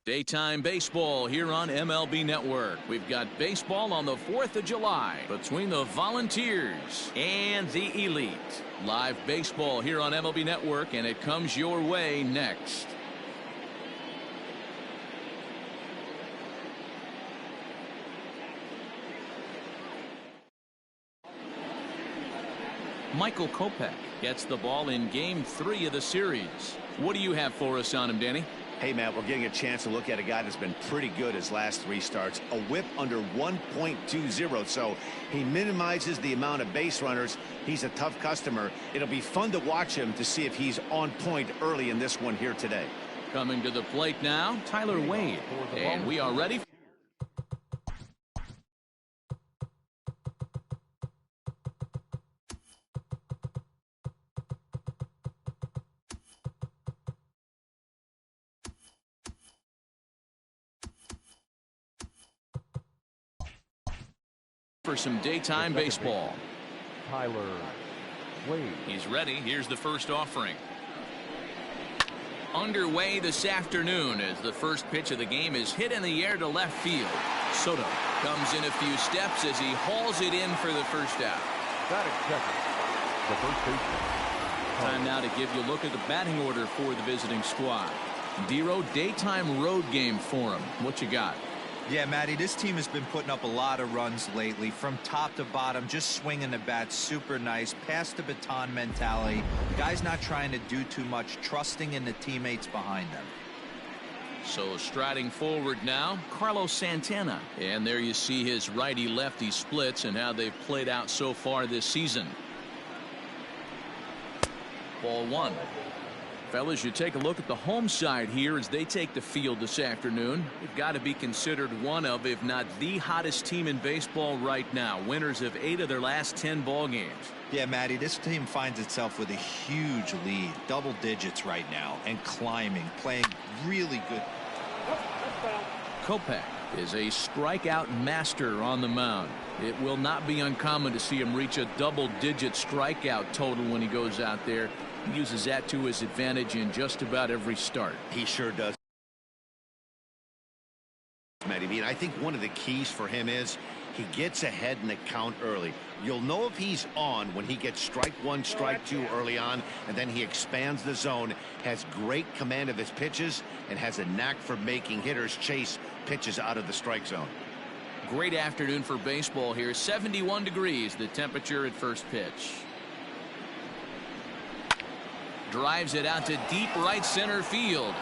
Daytime baseball here on MLB Network. We've got baseball on the 4th of July between the Volunteers and the Elite. Live baseball here on MLB Network, and it comes your way next. Michael Kopech gets the ball in Game 3 of the series. What do you have for us on him, Danny? Hey, Matt, we're getting a chance to look at a guy that's been pretty good his last 3 starts. A whip under 1.20, so he minimizes the amount of base runners. He's a tough customer. It'll be fun to watch him to see if he's on point early in this one here today. Coming to the plate now, Tyler Wade. And we are ready. For some daytime baseball. Tyler Wade. He's ready. Here's the first offering. Underway this afternoon as the first pitch of the game is hit in the air to left field. Soto comes in a few steps as he hauls it in for the first out. Batting second, the first baseman. Time now to give you a look at the batting order for the visiting squad. Dero, daytime road game for him. What you got? Yeah, Matty, this team has been putting up a lot of runs lately from top to bottom, just swinging the bat super nice, pass the baton mentality. Guys not trying to do too much, trusting in the teammates behind them. So striding forward now, Carlos Santana. And there you see his righty-lefty splits and how they've played out so far this season. Ball 1. Fellas, you take a look at the home side here as they take the field this afternoon. They've got to be considered one of, if not the hottest team in baseball right now. Winners of 8 of their last 10 ball games. Yeah, Matty, this team finds itself with a huge lead, double digits right now, and climbing, playing really good. Kopech is a strikeout master on the mound. It will not be uncommon to see him reach a double-digit strikeout total when he goes out there. He uses that to his advantage in just about every start. He sure does. Matty, I think one of the keys for him is he gets ahead in the count early. You'll know if he's on when he gets strike 1, strike 2 early on, and then he expands the zone, has great command of his pitches, and has a knack for making hitters chase pitches out of the strike zone. Great afternoon for baseball here. 71 degrees the temperature at first pitch. Drives it out to deep right center field.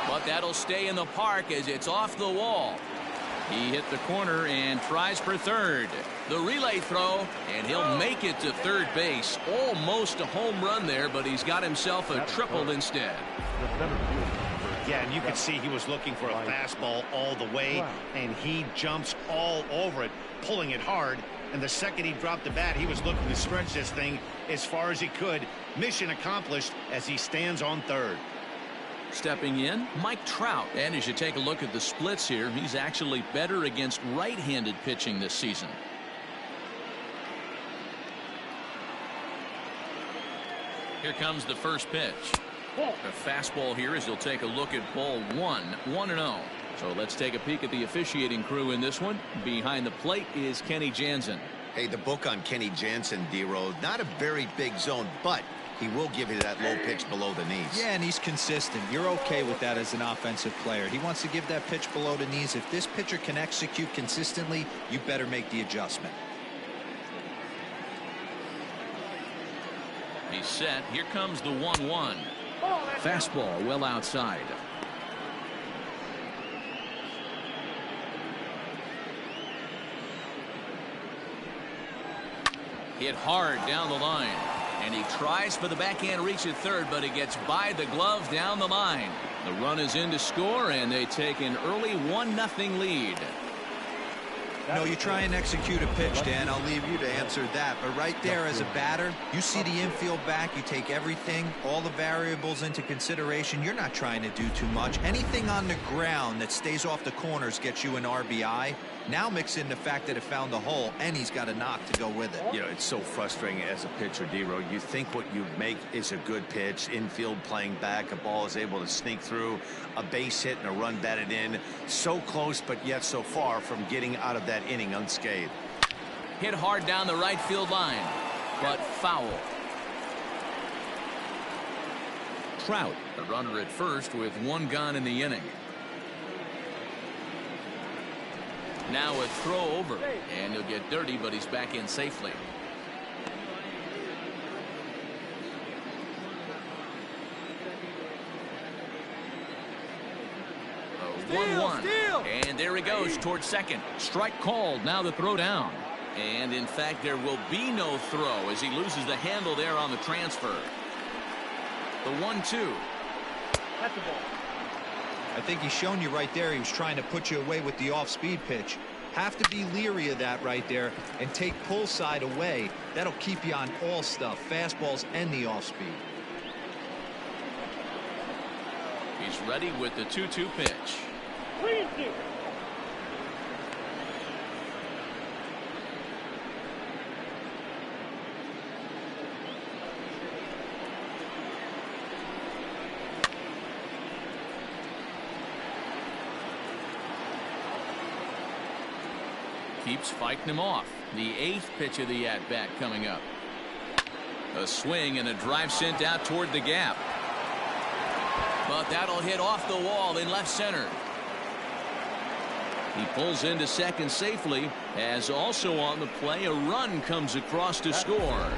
But that'll stay in the park as it's off the wall. He hit the corner and tries for third. The relay throw, and he'll make it to third base. Almost a home run there, but he's got himself a triple instead. Yeah, and you can see he was looking for a fastball all the way, and he jumps all over it, pulling it hard. And the second he dropped the bat, he was looking to stretch this thing as far as he could. Mission accomplished as he stands on third. Stepping in, Mike Trout. And as you take a look at the splits here, he's actually better against right-handed pitching this season. Here comes the first pitch. A fastball here as you'll take a look at ball 1, 1-0. So let's take a peek at the officiating crew in this one. Behind the plate is Kenny Jansen. Hey, the book on Kenny Jansen, D-Road, not a very big zone, but he will give you that low pitch below the knees. Yeah, and he's consistent. You're okay with that as an offensive player. He wants to give that pitch below the knees. If this pitcher can execute consistently, you better make the adjustment. He's set. Here comes the 1-1. Fastball well outside. Hit hard down the line. And he tries for the backhand reach at third, but he gets by the glove down the line. The run is in to score, and they take an early 1-0 lead. No, you try and execute a pitch, Dan. I'll leave you to answer that. But right there as a batter, you see the infield back. You take everything, all the variables into consideration. You're not trying to do too much. Anything on the ground that stays off the corners gets you an RBI. Now mix in the fact that it found the hole and he's got a knock to go with it. You know, it's so frustrating as a pitcher, D-Row. You think what you make is a good pitch, infield playing back, a ball is able to sneak through, a base hit and a run batted in. So close, but yet so far from getting out of that inning unscathed. Hit hard down the right field line, but foul. Trout, the runner at first with one gone in the inning. Now a throw over, and he'll get dirty, but he's back in safely. A 1-1, and there he goes towards second. Strike called. Now the throw down, and in fact there will be no throw as he loses the handle there on the transfer. The 1-2. That's the ball. I think he's shown you right there he was trying to put you away with the off-speed pitch. Have to be leery of that right there and take pull side away. That'll keep you on all stuff, fastballs and the off-speed. He's ready with the 2-2 pitch. 3-2. Keeps fighting him off. The 8th pitch of the at-bat coming up. A swing and a drive sent out toward the gap. But that'll hit off the wall in left center. He pulls into second safely, as also on the play a run comes across to score.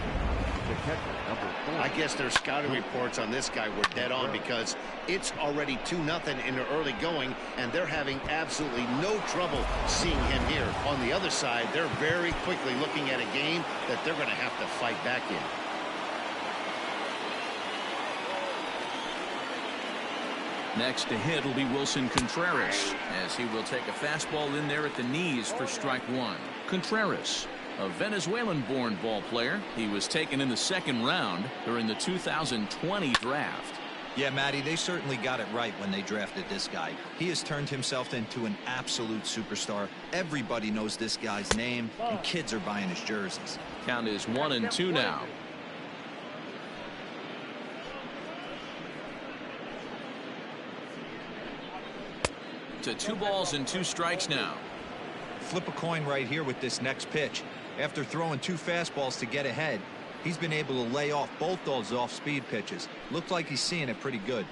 I guess their scouting reports on this guy were dead on, because it's already 2-0 in the early going, and they're having absolutely no trouble seeing him here. On the other side, they're very quickly looking at a game that they're going to have to fight back in. Next to hit will be Wilson Contreras, as he will take a fastball in there at the knees for strike one. Contreras, a Venezuelan-born ball player. He was taken in the second round during the 2020 draft. Yeah, Matty, they certainly got it right when they drafted this guy. He has turned himself into an absolute superstar. Everybody knows this guy's name, and kids are buying his jerseys. Count is 1-2 now. To 2 balls and 2 strikes now. Flip a coin right here with this next pitch. After throwing 2 fastballs to get ahead, he's been able to lay off both those off-speed pitches. Looks like he's seeing it pretty good.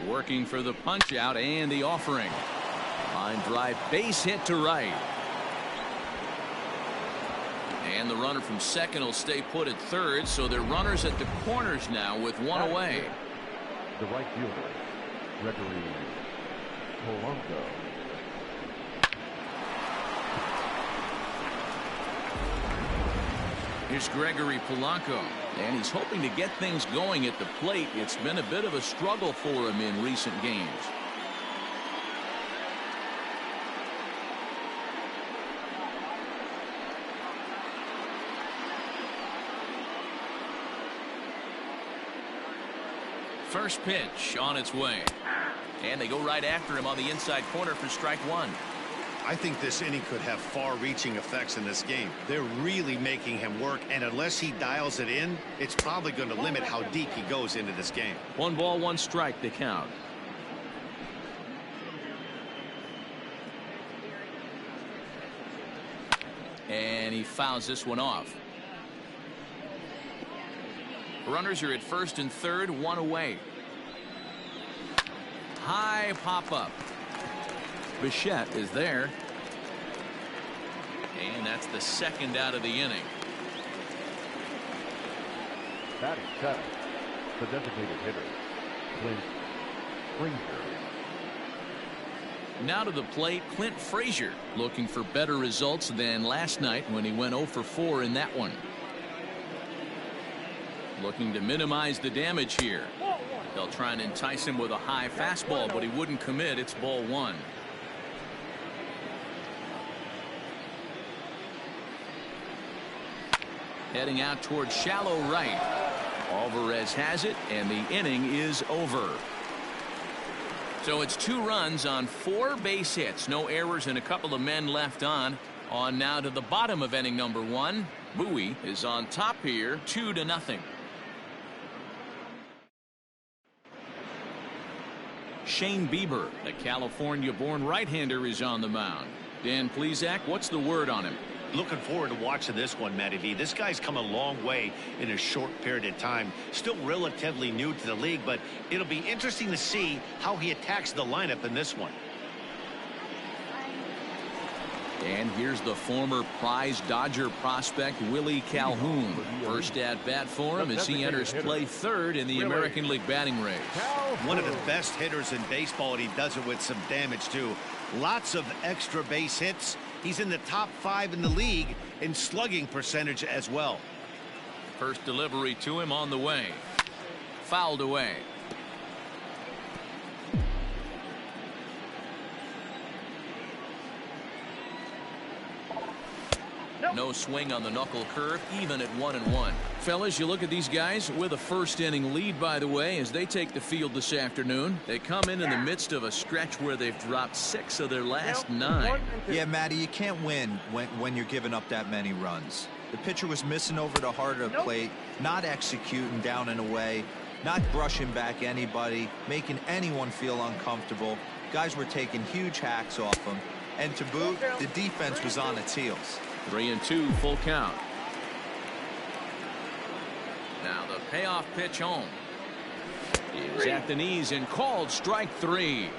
Working for the punch out and the offering. Line drive, base hit to right. And the runner from second will stay put at third, so they're runners at the corners now with 1 away. The right fielder, Gregory Polanco. Here's Gregory Polanco, and he's hoping to get things going at the plate. It's been a bit of a struggle for him in recent games. First pitch on its way, and they go right after him on the inside corner for strike one. I think this inning could have far-reaching effects in this game. They're really making him work, and unless he dials it in, it's probably going to limit how deep he goes into this game. 1 ball, 1 strike, the count. And he fouls this one off. Runners are at first and third, 1 away. High pop-up. Bichette is there. And that's the second out of the inning. Batting 7, the designated hitter, Clint Frazier. Now to the plate, Clint Frazier, looking for better results than last night when he went 0 for 4 in that one. Looking to minimize the damage here. They'll try and entice him with a high fastball, but he wouldn't commit. It's ball 1. Heading out towards shallow right. Alvarez has it, and the inning is over. So it's 2 runs on 4 base hits. No errors and a couple of men left on. On now to the bottom of inning number 1. Bowie is on top here, 2-0. Shane Bieber, the California-born right-hander, is on the mound. Dan Plesac, what's the word on him? Looking forward to watching this one, Matty D. This guy's come a long way in a short period of time. Still relatively new to the league, but it'll be interesting to see how he attacks the lineup in this one. And here's the former prize Dodger prospect Willie Calhoun. First at bat for him as he enters play third in the American League batting race. One of the best hitters in baseball, and he does it with some damage too. Lots of extra base hits. He's in the top 5 in the league in slugging percentage as well. First delivery to him on the way. Fouled away. No swing on the knuckle curve, even at 1-1. Fellas, you look at these guys with a first inning lead, by the way, as they take the field this afternoon. They come in the midst of a stretch where they've dropped 6 of their last 9. Yeah, Matty, you can't win when you're giving up that many runs. The pitcher was missing over the heart of the plate, not executing down and away, not brushing back anybody, making anyone feel uncomfortable. Guys were taking huge hacks off him. And to boot, the defense was on its heels. 3-2, full count. Now the payoff pitch home. He's at the knees and called strike 3.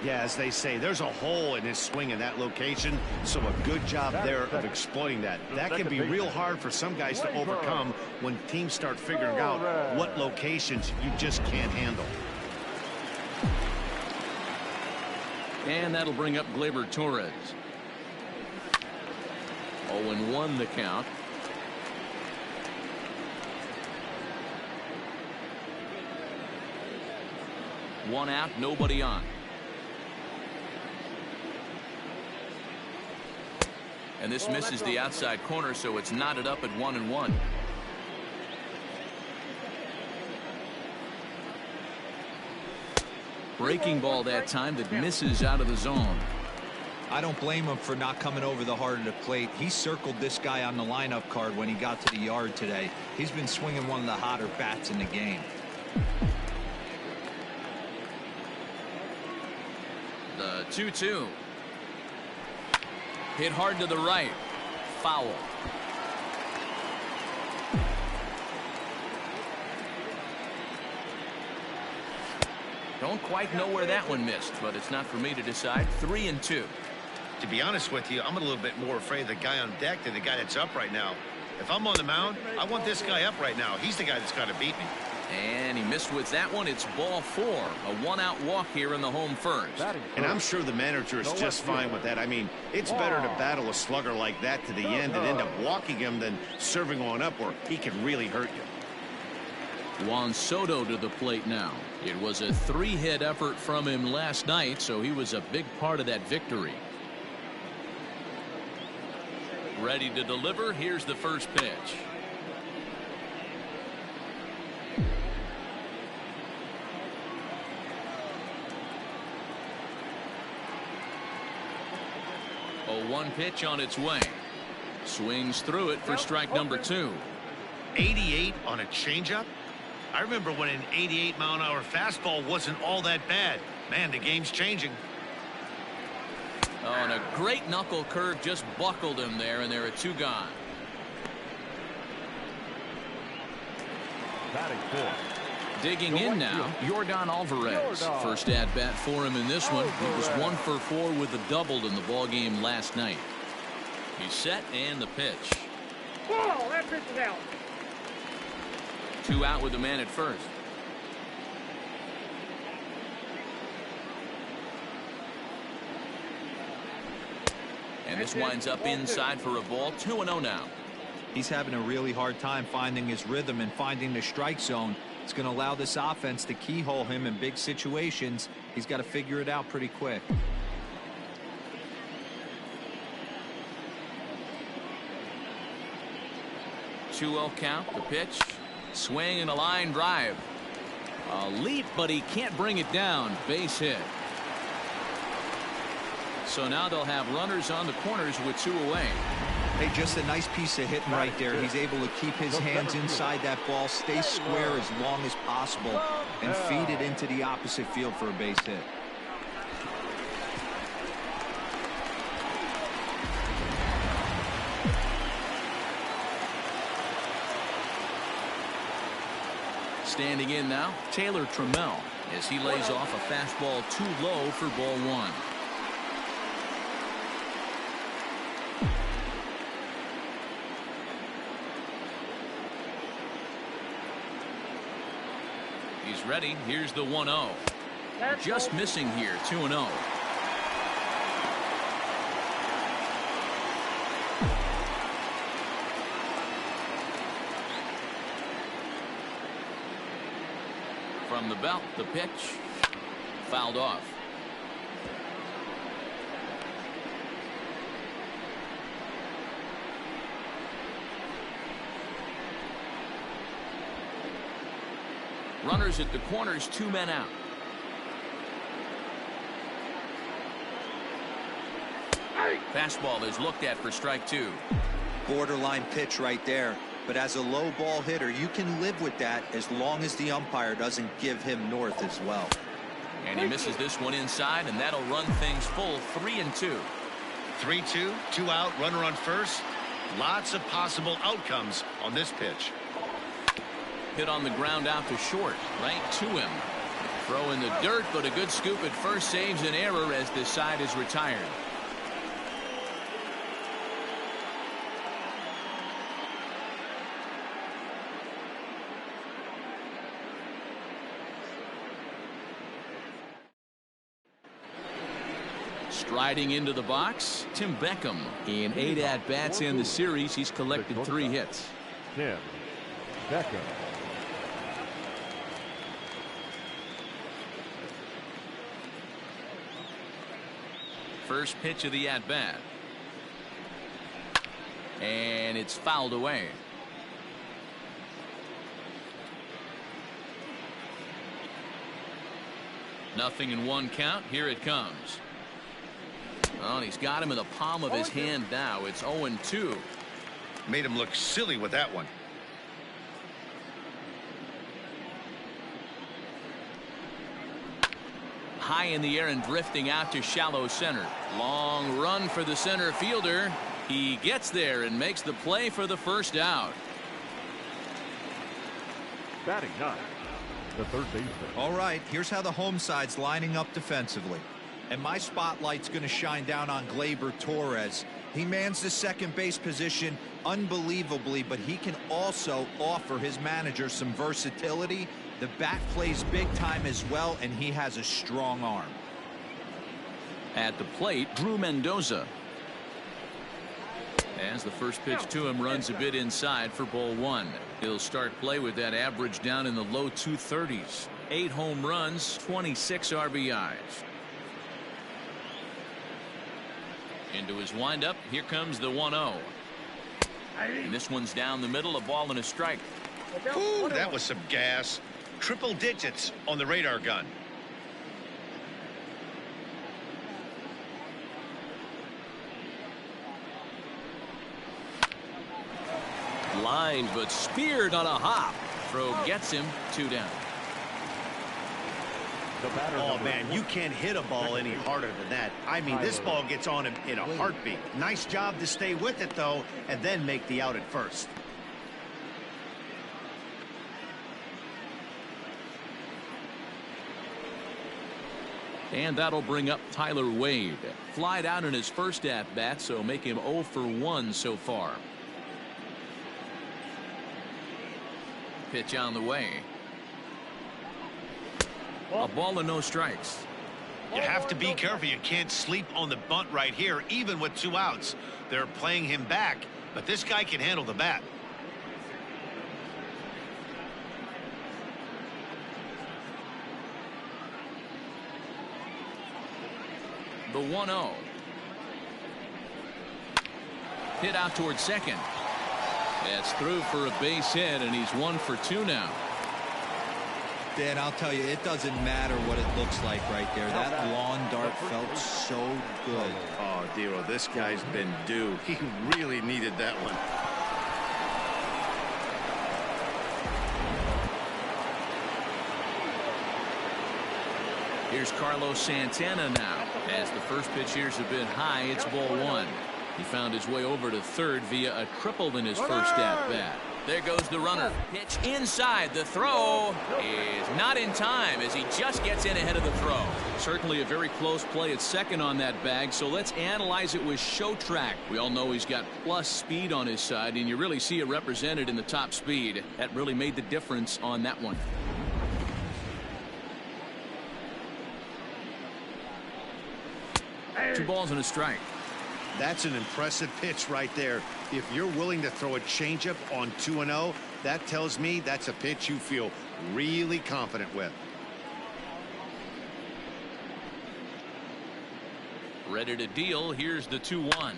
Yeah, as they say, there's a hole in his swing in that location, so a good job there of exploiting that. That can be real hard for some guys to overcome when teams start figuring out what locations you just can't handle. And that'll bring up Gleyber Torres. 0-1 the count. One out, nobody on. And this misses the outside corner, so it's knotted up at 1-1. Breaking ball that time that misses out of the zone. I don't blame him for not coming over the heart of the plate. He circled this guy on the lineup card when he got to the yard today. He's been swinging one of the hotter bats in the game. The 2-2. Hit hard to the right. Foul. Don't quite know where that one missed, but it's not for me to decide. 3-2. To be honest with you, I'm a little bit more afraid of the guy on deck than the guy that's up right now. If I'm on the mound, I want this guy up right now. He's the guy that's got to beat me. And he missed with that one. It's ball 4. A 1-out walk here in the home first. And I'm sure the manager is just fine with that. I mean, it's better to battle a slugger like that to the end and end up walking him than serving on up where he can really hurt you. Juan Soto to the plate now. It was a 3-hit effort from him last night, so he was a big part of that victory. Ready to deliver. Here's the first pitch. A 1 pitch on its way. Swings through it for strike number 2. 88 on a changeup? I remember when an 88-mile-an-hour fastball wasn't all that bad. Man, the game's changing. Oh, and a great knuckle curve just buckled him there, and there are 2 gone. Batting 4. Digging in now, Yordan Alvarez. First at bat for him in this one. He was 1 for 4 with a double in the ballgame last night. He's set, and the pitch. Whoa, that pitch is out. 2 out with the man at first. And this winds up inside for a ball. 2-0 now. He's having a really hard time finding his rhythm and finding the strike zone. It's going to allow this offense to keyhole him in big situations. He's got to figure it out pretty quick. Two-0 count. The pitch. Swing and a line drive. A leap, but he can't bring it down. Base hit. So now they'll have runners on the corners with 2 away. Hey, just a nice piece of hitting right there. He's able to keep his hands inside that ball, stay square as long as possible, and feed it into the opposite field for a base hit. Standing in now, Taylor Trammell, as he lays off a fastball too low for ball 1. He's ready. Here's the 1-0. Just missing here, 2-0. From the belt, the pitch. Fouled off. Runners at the corners, 2 men out. Fastball is looked at for strike 2. Borderline pitch right there. But as a low ball hitter, you can live with that as long as the umpire doesn't give him north as well. And he misses this one inside, and that'll run things full 3-2. 3-2, 2 out, runner on first. Lots of possible outcomes on this pitch. Hit on the ground out to short, right to him. Throw in the dirt, but a good scoop at first saves an error as this side is retired. Striding into the box, Tim Beckham. In 8 at-bats in the series, he's collected 3 hits. Tim Beckham. First pitch of the at-bat. And it's fouled away. Nothing in 1 count. Here it comes. Oh, and he's got him in the palm of his hand now. It's 0-2. Made him look silly with that one. High in the air and drifting out to shallow center. Long run for the center fielder. He gets there and makes the play for the first out. Batting 9, the third baseman. All right, here's how the home side's lining up defensively. And my spotlight's going to shine down on Gleyber Torres. He mans the second base position unbelievably, but he can also offer his manager some versatility. The bat plays big time as well, and he has a strong arm. At the plate, Drew Mendoza. As the first pitch to him runs a bit inside for ball 1. He'll start play with that average down in the low 230s. 8 home runs, 26 RBIs. Into his windup. Here comes the 1-0. And this one's down the middle, a ball and a strike. Ooh, that was some gas. Triple digits on the radar gun. Lined but speared on a hop. Throw gets him. 2 down. Oh, man, you can't hit a ball any harder than that. I mean, this ball gets on him in a heartbeat. Nice job to stay with it, though, and then make the out at first. And that'll bring up Tyler Wade. Flied out in his first at-bat, so make him 0 for 1 so far. Pitch on the way. A ball and no strikes. You have to be careful. You can't sleep on the bunt right here, even with 2 outs. They're playing him back, but this guy can handle the bat. The 1-0. Hit out towards second. That's through for a base hit, and he's 1 for 2 now. Dan, I'll tell you, it doesn't matter what it looks like right there. That lawn dart felt so good. Oh, Dero, this guy's been due. He really needed that one. Here's Carlos Santana now. As the first pitch here's a bit high, it's ball one. He found his way over to third via a triple in his first at-bat. There goes the runner. Pitch inside. The throw is not in time as he just gets in ahead of the throw. Certainly a very close play at second on that bag, so let's analyze it with show track. We all know he's got plus speed on his side, and you really see it represented in the top speed. That really made the difference on that one. Two balls and a strike. That's an impressive pitch right there. If you're willing to throw a changeup on 2-0, that tells me that's a pitch you feel really confident with. Ready to deal. Here's the 2-1.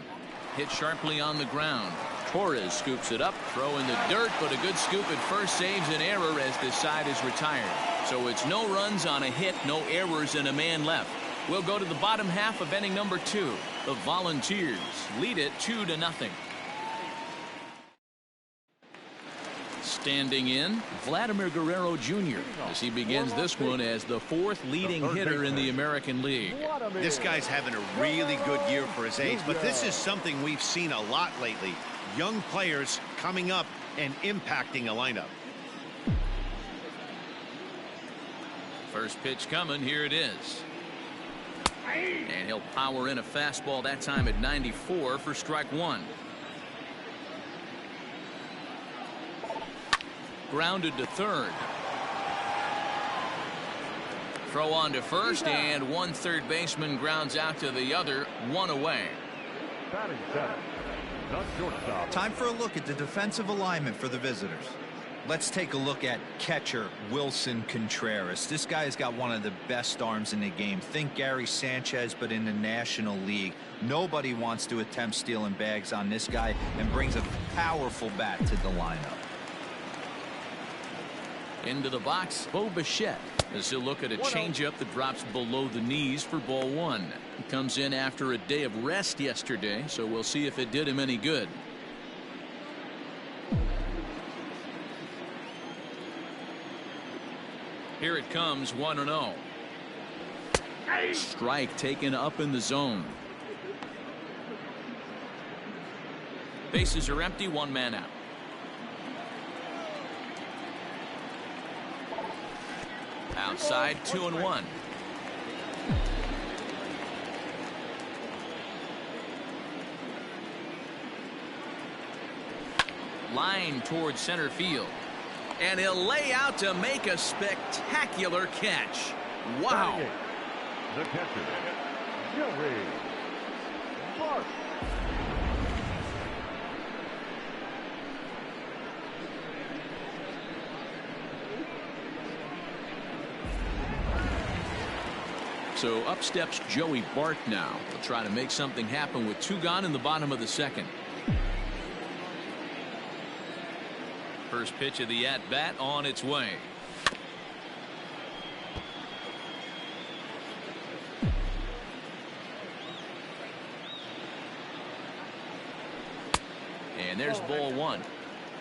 Hit sharply on the ground. Torres scoops it up. Throw in the dirt, but a good scoop at first saves an error as the side is retired. So it's no runs on a hit, no errors, and a man left. We'll go to the bottom half of inning number 2. The Volunteers lead it 2-0. Standing in, Vladimir Guerrero Jr. as he begins this one as the 4th leading hitter in the American League. This guy's having a really good year for his age, but this is something we've seen a lot lately. Young players coming up and impacting a lineup. First pitch coming. Here it is. And he'll power in a fastball that time at 94 for strike one. Grounded to third. Throw on to first, and one third baseman grounds out to the other, one away. Batting seventh, the shortstop. Time for a look at the defensive alignment for the visitors. Let's take a look at catcher Wilson Contreras. This guy's got one of the best arms in the game. Think Gary Sanchez, but in the National League. Nobody wants to attempt stealing bags on this guy, and brings a powerful bat to the lineup. Into the box, Bo Bichette as he'll look at a changeup that drops below the knees for ball one. He comes in after a day of rest yesterday, so we'll see if it did him any good. Here it comes, 1-0. Strike taken up in the zone. Bases are empty, one man out. Outside, 2-1. Line towards center field. And he'll lay out to make a spectacular catch. Wow. The catcher, Joey Bart. So up steps Joey Bart now. He'll try to make something happen with two gone in the bottom of the second. First pitch of the at-bat on its way. And there's ball one.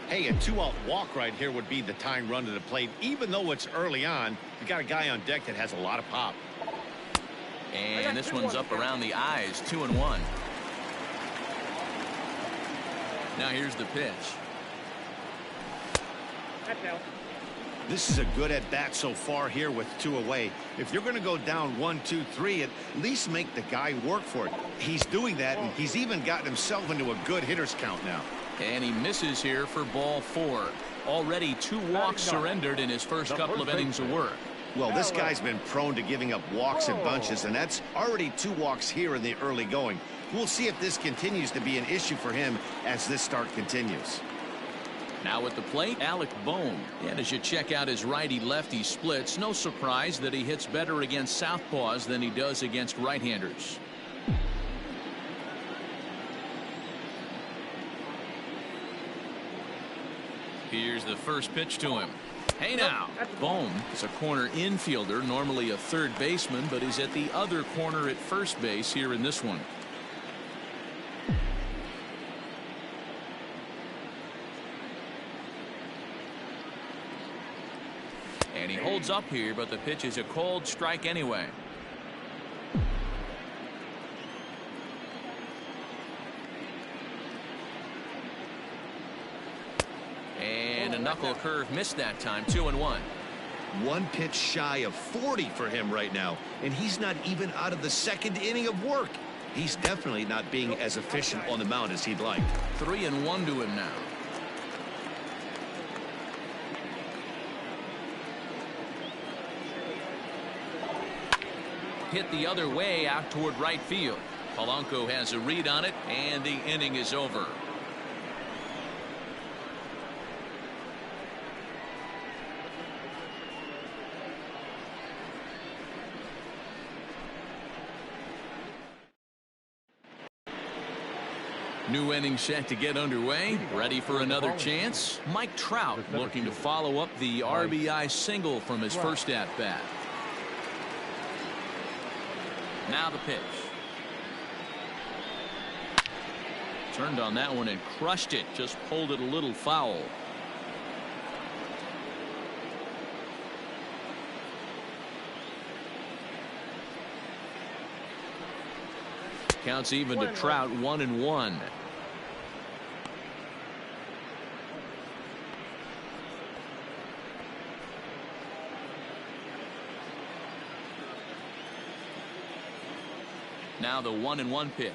Hey, a 2-out walk right here would be the tying run to the plate. Even though it's early on, you got a guy on deck that has a lot of pop. And this one's up around the eyes, 2-1. Now here's the pitch. This is a good at bat so far here with two away. If you're going to go down 1, 2, 3, at least make the guy work for it. He's doing that, and he's even gotten himself into a good hitter's count now. And he misses here for ball four. Already 2 walks surrendered in his first couple of innings of work. Well, this guy's been prone to giving up walks in bunches, and that's already 2 walks here in the early going. We'll see if this continues to be an issue for him as this start continues. Now at the plate, Alec Bohm. And as you check out his righty-lefty splits, no surprise that he hits better against southpaws than he does against right-handers. Here's the first pitch to him. Hey now, Bohm is a corner infielder, normally a third baseman, but is at the other corner at first base here in this one. And he holds up here, but the pitch is a cold strike anyway. And a knuckle curve missed that time. 2-1. One pitch shy of 40 for him right now, and he's not even out of the second inning of work. He's definitely not being as efficient on the mound as he'd like. 3-1 to him now. Hit the other way out toward right field. Polanco has a read on it, and the inning is over. New inning set to get underway. Ready for another chance. Mike Trout looking to follow up the RBI single from his first at-bat. Now the pitch. Turned on that one and crushed it. Just pulled it a little foul. Counts even to Trout. 1-1. Now the 1-1 pitch.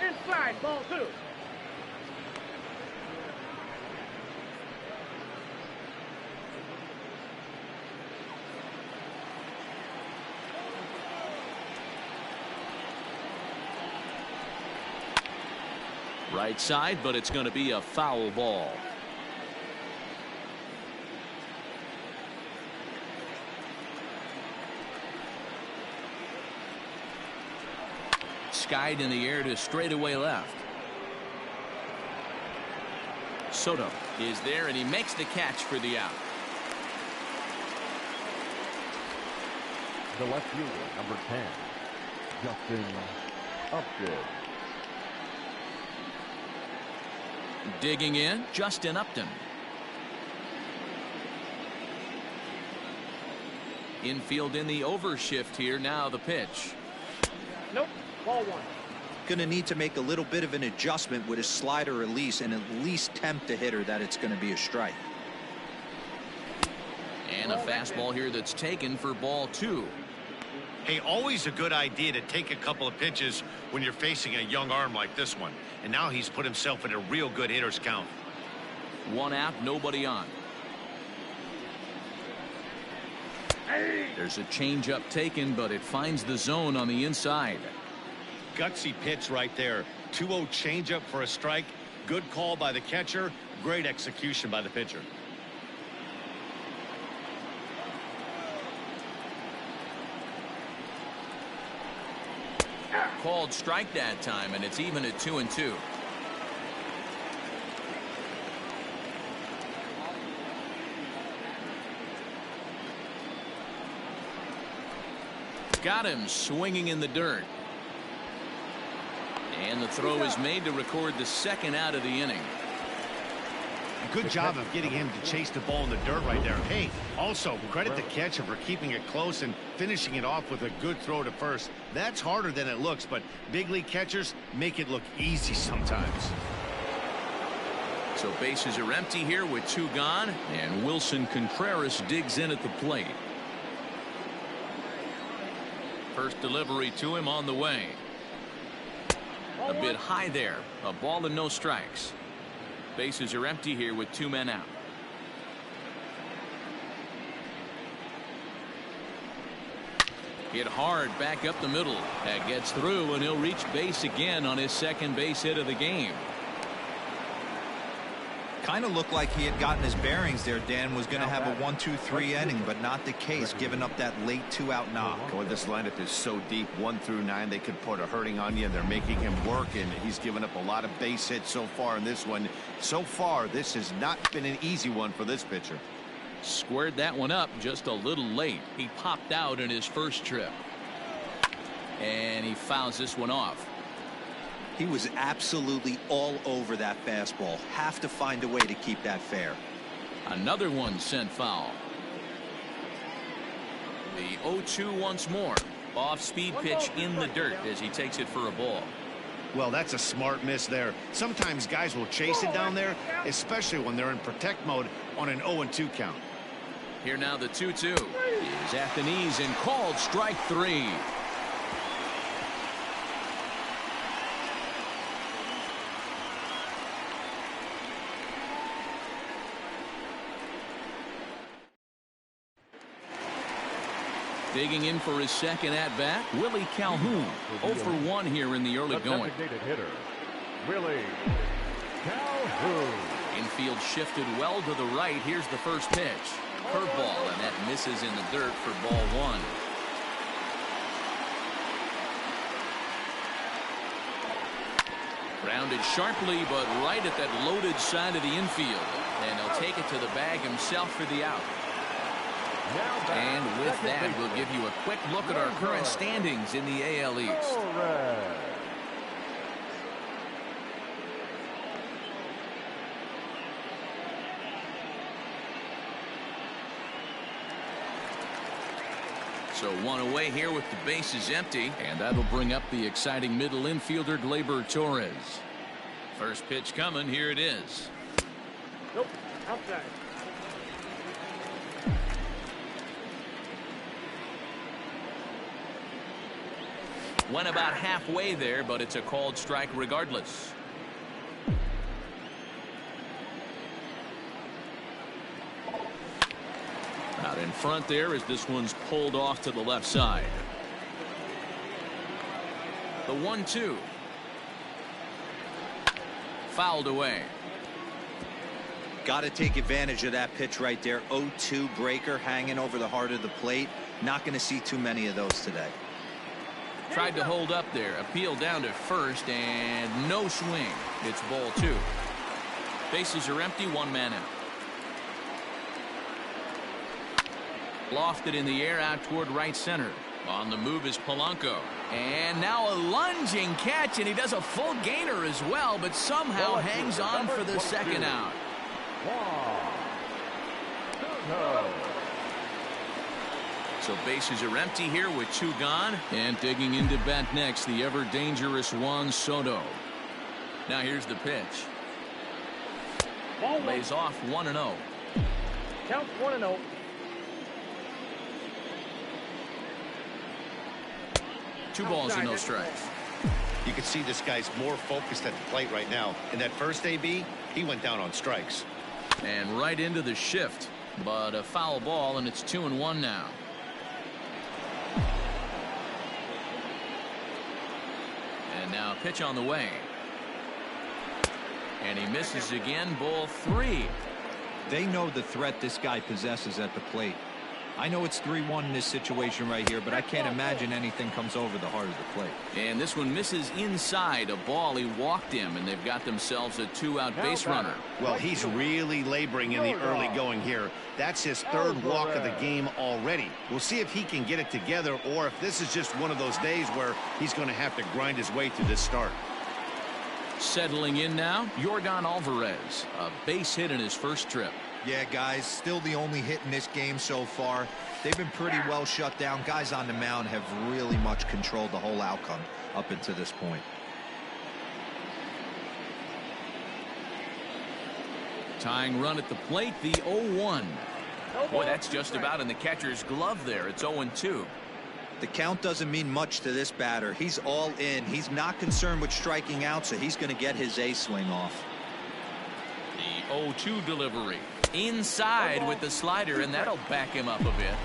Inside, ball 2. Right side, but it's going to be a foul ball. Skied in the air to straightaway left. Soto is there, and he makes the catch for the out. The left fielder, number 10, Justin Upton. Digging in, Justin Upton. Infield in the overshift here. Now the pitch. Nope. Ball 1. Going to need to make a little bit of an adjustment with his slider release and at least tempt the hitter that it's going to be a strike. And a fastball here that's taken for ball 2. Hey, always a good idea to take a couple of pitches when you're facing a young arm like this one. And now he's put himself in a real good hitter's count. 1 out, nobody on. There's a changeup taken, but it finds the zone on the inside. Gutsy pitch right there. 2-0 changeup for a strike. Good call by the catcher. Great execution by the pitcher. Called strike that time, and it's even at 2-2. Got him swinging in the dirt. And the throw is made to record the second out of the inning. Good job of getting him to chase the ball in the dirt right there. Hey, also credit the catcher for keeping it close and finishing it off with a good throw to first. That's harder than it looks, but big league catchers make it look easy sometimes. So bases are empty here with 2 gone, and Wilson Contreras digs in at the plate. First delivery to him on the way. A bit high there. A ball and no strikes. Bases are empty here with 2 men out. Hit hard back up the middle. That gets through, and he'll reach base again on his second base hit of the game. Kind of looked like he had gotten his bearings there. Dan was going to have a 1-2-3 inning, but not the case, giving up that late 2-out knock. Boy, this lineup is so deep, 1 through 9. They could put a hurting on you, and they're making him work, and he's given up a lot of base hits so far in this one. So far, this has not been an easy one for this pitcher. Squared that one up just a little late. He popped out in his first trip. And he fouls this one off. He was absolutely all over that fastball. Have to find a way to keep that fair. Another one sent foul. The 0-2 once more. Off-speed pitch in the dirt as he takes it for a ball. Well, that's a smart miss there. Sometimes guys will chase it down there, especially when they're in protect mode on an 0-2 count. Here now the 2-2 is at the knees and called strike 3. Digging in for his second at-bat, Willie Calhoun. 0 for 1 here in the early going. Designated hitter, Willie Calhoun. Infield shifted well to the right. Here's the first pitch. Curveball, and that misses in the dirt for ball 1. Grounded sharply, but right at that loaded side of the infield. And he'll take it to the bag himself for the out. And with that, we'll give you a quick look at our current standings in the AL East. So one away here with the bases empty, and that'll bring up the exciting middle infielder Gleyber Torres. First pitch coming. Here it is. Nope, outside. Went about halfway there, but it's a called strike regardless. Out in front there as this one's pulled off to the left side. The 1-2. Fouled away. Got to take advantage of that pitch right there. 0-2 breaker hanging over the heart of the plate. Not going to see too many of those today. Tried to hold up there. Appeal down to first, and no swing. It's ball 2. Bases are empty. 1 man out. Lofted in the air out toward right center. On the move is Polanco. And now a lunging catch, and he does a full gainer as well, but somehow hangs on for the second out. So bases are empty here with 2 gone. And digging into bat next, the ever dangerous Juan Soto. Now here's the pitch. Lays off 1-0. Count 1-0. Two balls and no strikes. You can see this guy's more focused at the plate right now. In that first AB, he went down on strikes. And right into the shift. But a foul ball, and it's 2-1 now. And now a pitch on the way. And he misses again. Ball 3. They know the threat this guy possesses at the plate. I know it's 3-1 in this situation right here, but I can't imagine anything comes over the heart of the plate. And this one misses inside a ball. He walked him, and they've got themselves a 2-out base runner. Well, he's really laboring in the early going here. That's his 3rd walk of the game already. We'll see if he can get it together, or if this is just one of those days where he's going to have to grind his way through this start. Settling in now, Yordan Alvarez, a base hit in his first trip. Yeah, guys, still the only hit in this game so far. They've been pretty well shut down. Guys on the mound have really much controlled the whole outcome up until this point. Tying run at the plate, the 0-1. Boy, that's just about in the catcher's glove there. It's 0-2. The count doesn't mean much to this batter. He's all in. He's not concerned with striking out, so he's going to get his A swing off. The 0-2 delivery. Inside with the slider, and that'll back him up a bit.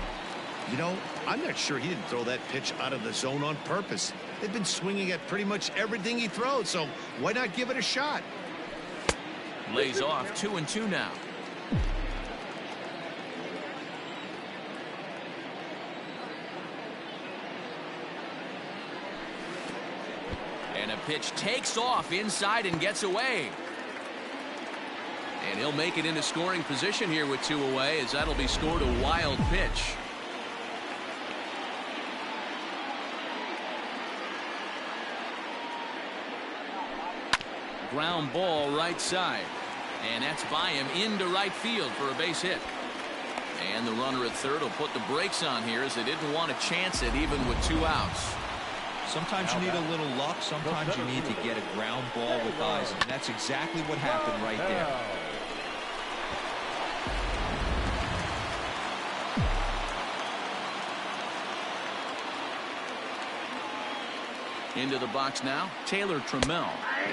You know, I'm not sure he didn't throw that pitch out of the zone on purpose. They've been swinging at pretty much everything he throws, so why not give it a shot? Lays off 2-2 now. And a pitch takes off inside and gets away. And he'll make it into scoring position here with 2 away, as that'll be scored a wild pitch. Ground ball right side. And that's by him into right field for a base hit. And the runner at third will put the brakes on here, as they didn't want to chance it even with 2 outs. Sometimes you need a little luck. Sometimes you need to get a ground ball with eyes. And that's exactly what happened right there. Into the box now, Taylor Trammell,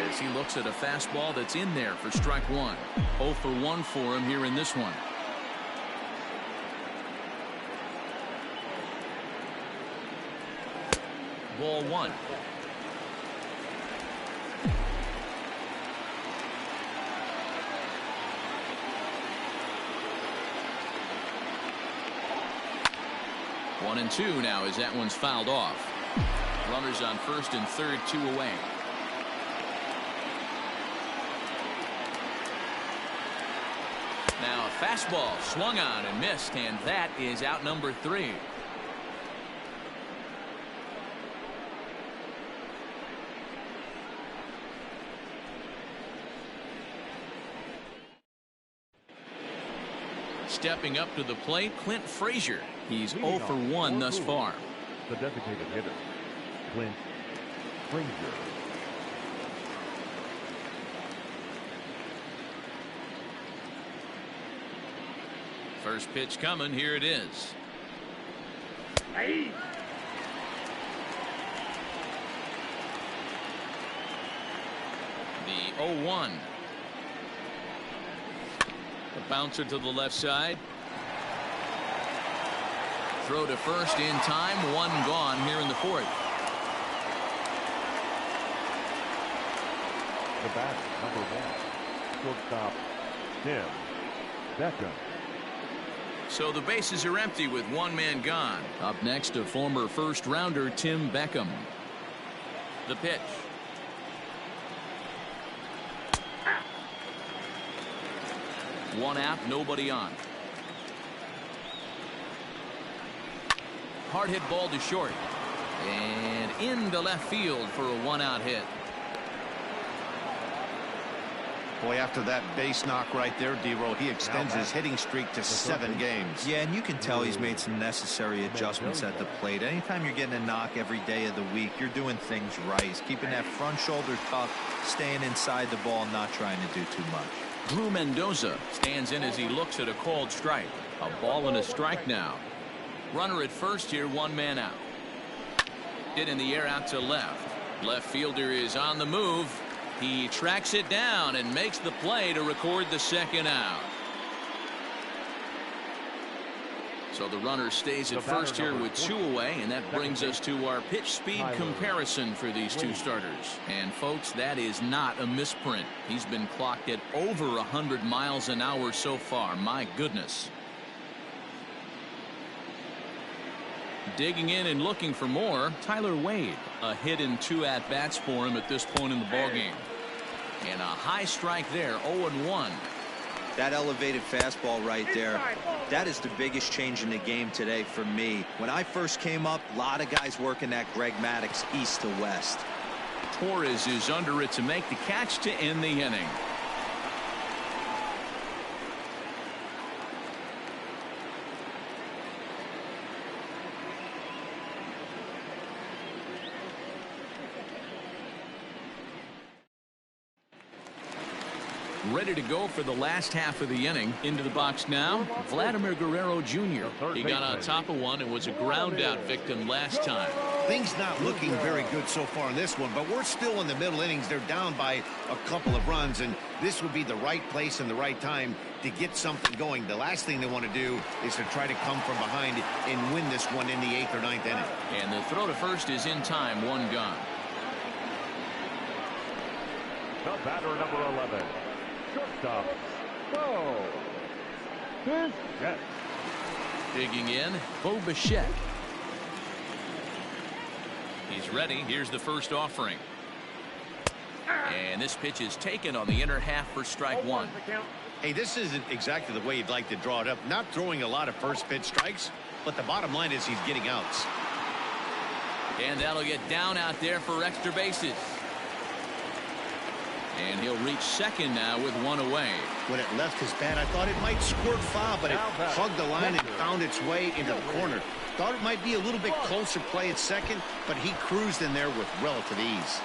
as he looks at a fastball that's in there for strike 1. 0 for 1 for him here in this one. Ball 1. One and 2 now, as that one's fouled off. Runners on first and third, 2 away. Now a fastball swung on and missed, and that is out number 3. Stepping up to the plate, Clint Frazier. He's 0 for 1 thus far. The designated hitter, Clint Frazier. First pitch coming. Here it is. Hey. The 0-1. The bouncer to the left side. Throw to first in time. 1 gone here in the 4th. The batter, number 1, shortstop Tim Beckham. So the bases are empty with 1 man gone. Up next, a former first-rounder, Tim Beckham. The pitch. One out, nobody on. Hard hit ball to short. And into left field for a 1-out hit. Boy, after that base knock right there, D-Roll, he extends his hitting streak to 7 games. Yeah, and you can tell he's made some necessary adjustments at the plate. Anytime you're getting a knock every day of the week, you're doing things right. He's keeping that front shoulder tough, staying inside the ball, not trying to do too much. Drew Mendoza stands in as he looks at a called strike. A ball and a strike now. Runner at first here, 1 man out. Hit in the air out to left. Left fielder is on the move. He tracks it down and makes the play to record the 2nd out. So the runner stays at first here with 2 away, and that brings us to our pitch speed comparison for these 2 starters. And folks, that is not a misprint. He's been clocked at over 100 miles an hour so far. My goodness. Digging in and looking for more, Tyler Wade. A hit in 2 at-bats for him at this point in the ballgame. And a high strike there, 0-1. That elevated fastball right there, that is the biggest change in the game today for me. When I first came up, a lot of guys working that Greg Maddux east to west. Torres is under it to make the catch to end the inning. Ready to go for the last half of the inning. Into the box now, Vladimir Guerrero Jr. He got on top of one and was a ground out victim last time. Things not looking very good so far in this one, but we're still in the middle innings. They're down by a couple of runs, and this would be the right place and the right time to get something going. The last thing they want to do is to try to come from behind and win this one in the 8th or 9th inning. And the throw to first is in time. 1 gone. The batter, number 11, Shortstop. Go. Bichette. Digging in, Bowie. He's ready. Here's the first offering. And this pitch is taken on the inner half for strike one. Hey, this isn't exactly the way you'd like to draw it up. Not throwing a lot of first pitch strikes, but the bottom line is he's getting outs. And that'll get down out there for extra bases. And he'll reach second now with one away. When it left his bat, I thought it might squirt foul, but it hugged the line and found its way into the corner. Thought it might be a little bit closer play at second, but he cruised in there with relative ease.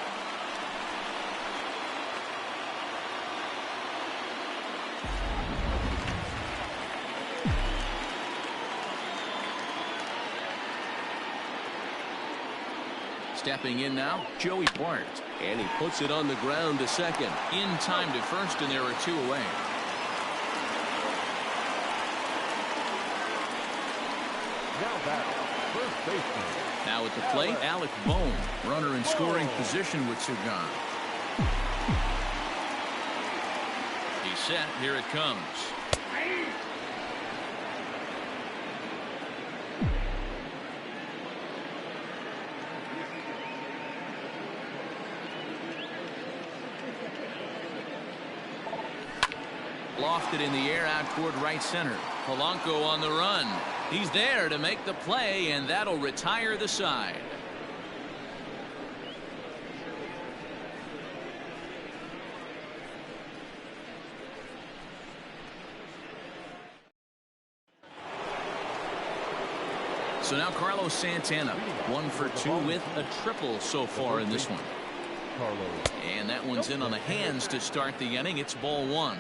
Stepping in now, Joey Bart. And he puts it on the ground to second. In time to first, and there are two away. Now batting, first baseman. Now at the plate, Alec Bohm. Runner in scoring position with Sugan. He's set. Here it comes. Lofted in the air out toward right center. Polanco on the run. He's there to make the play, and that'll retire the side. So now Carlos Santana, 1 for 2 with a triple so far in this one. And that one's in on the hands to start the inning. It's ball one.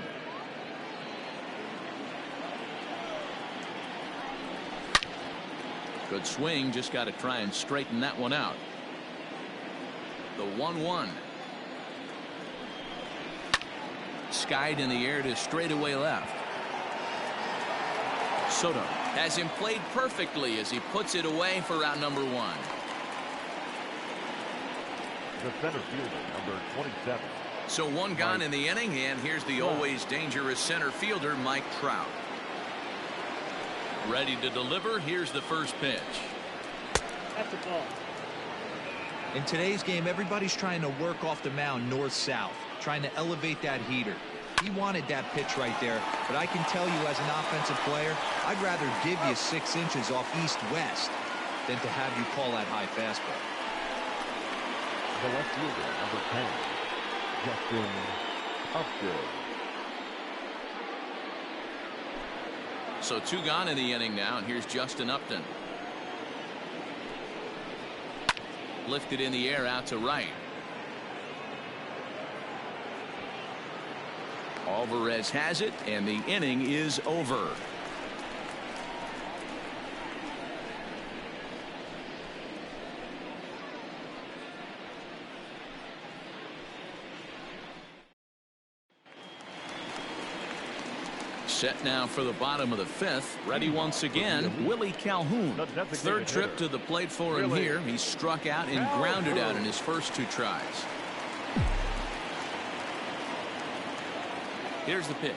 Good swing, just got to try and straighten that one out. The 1-1. Skied in the air to straightaway left. Soto has him played perfectly as he puts it away for out number one. The center fielder, number 27. So one gone in the inning, and here's the always dangerous center fielder, Mike Trout. Ready to deliver. Here's the first pitch. That's a ball. In today's game, everybody's trying to work off the mound north-south, trying to elevate that heater. He wanted that pitch right there, but I can tell you as an offensive player, I'd rather give you 6 inches off east-west than to have you call that high fastball. The left fielder, number 10, Justin Upgood. So two gone in the inning now, and here's Justin Upton. Lifted in the air out to right. Alvarez has it, and the inning is over. Set now for the bottom of the fifth. Ready once again, Willie Calhoun. Third trip to the plate for him here. He struck out and grounded out in his first 2 tries. Here's the pitch.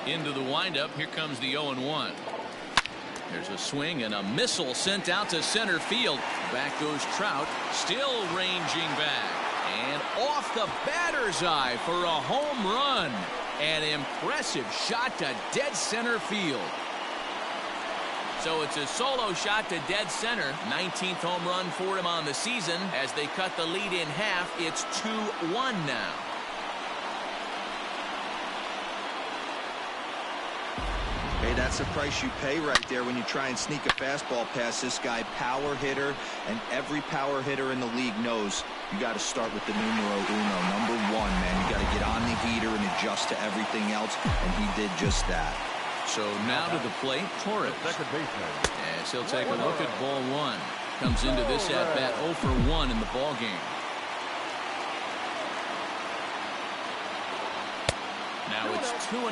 Into the windup. Here comes the 0-1. There's a swing and a missile sent out to center field. Back goes Trout, still ranging back. And off the batter's eye for a home run. An impressive shot to dead center field. So it's a solo shot to dead center. 19th home run for him on the season. As they cut the lead in half, it's 2-1 now. Hey, that's the price you pay right there when you try and sneak a fastball past this guy. Power hitter, and every power hitter in the league knows you got to start with the numero uno, number 1, man. You got to get on the heater and adjust to everything else, and he did just that. So now to the plate, Torres. Second baseman. Yes, he'll take a look at ball 1. Comes into this at bat 0 for 1 in the ball game. Now it's 2-0.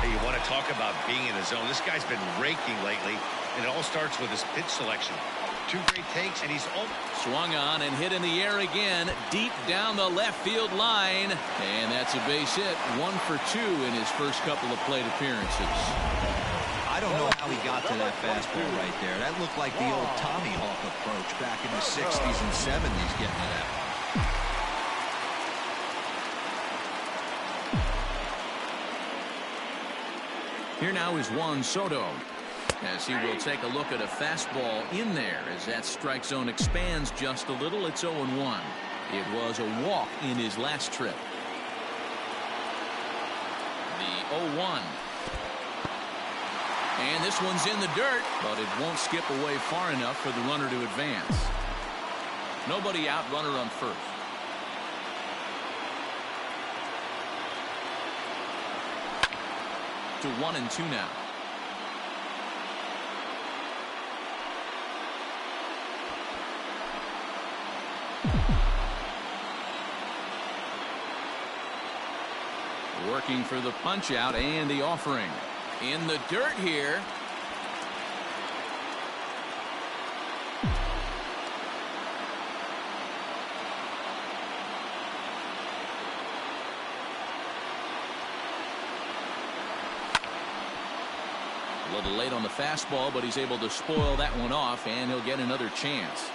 Hey, you want to talk about being in the zone. This guy's been raking lately. And it all starts with his pitch selection. Two great takes, and he's swung on and hit in the air again, deep down the left field line. And that's a base hit. 1 for 2 in his first couple of plate appearances. I don't know how he got to that fastball right there. That looked like the old Tommy Hawk approach back in the 60s and 70s getting to that. Here now is Juan Soto, as he will take a look at a fastball in there as that strike zone expands just a little. It's 0-1. It was a walk in his last trip. The 0-1. And this one's in the dirt, but it won't skip away far enough for the runner to advance. Nobody out, runner on first. To 1-2 now. Working for the punch out and the offering. In the dirt here. A little late on the fastball, but he's able to spoil that one off, and he'll get another chance.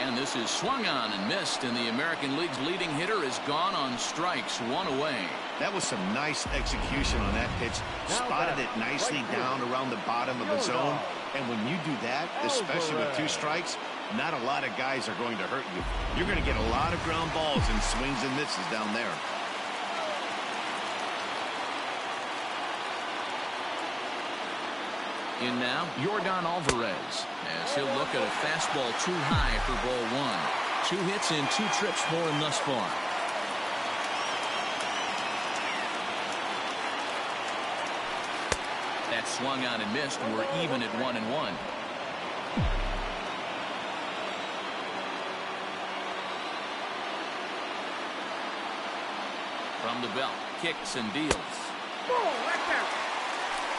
And this is swung on and missed, and the American League's leading hitter is gone on strikes, 1 away. That was some nice execution on that pitch. Spotted it nicely down around the bottom of the zone. And when you do that, especially with 2 strikes, not a lot of guys are going to hurt you. You're going to get a lot of ground balls and swings and misses down there. In now, Yordan Alvarez, as he'll look at a fastball too high for ball 1. 2 hits and 2 trips for him thus far. That swung on and missed. We're even at 1-1. From the belt, kicks and deals.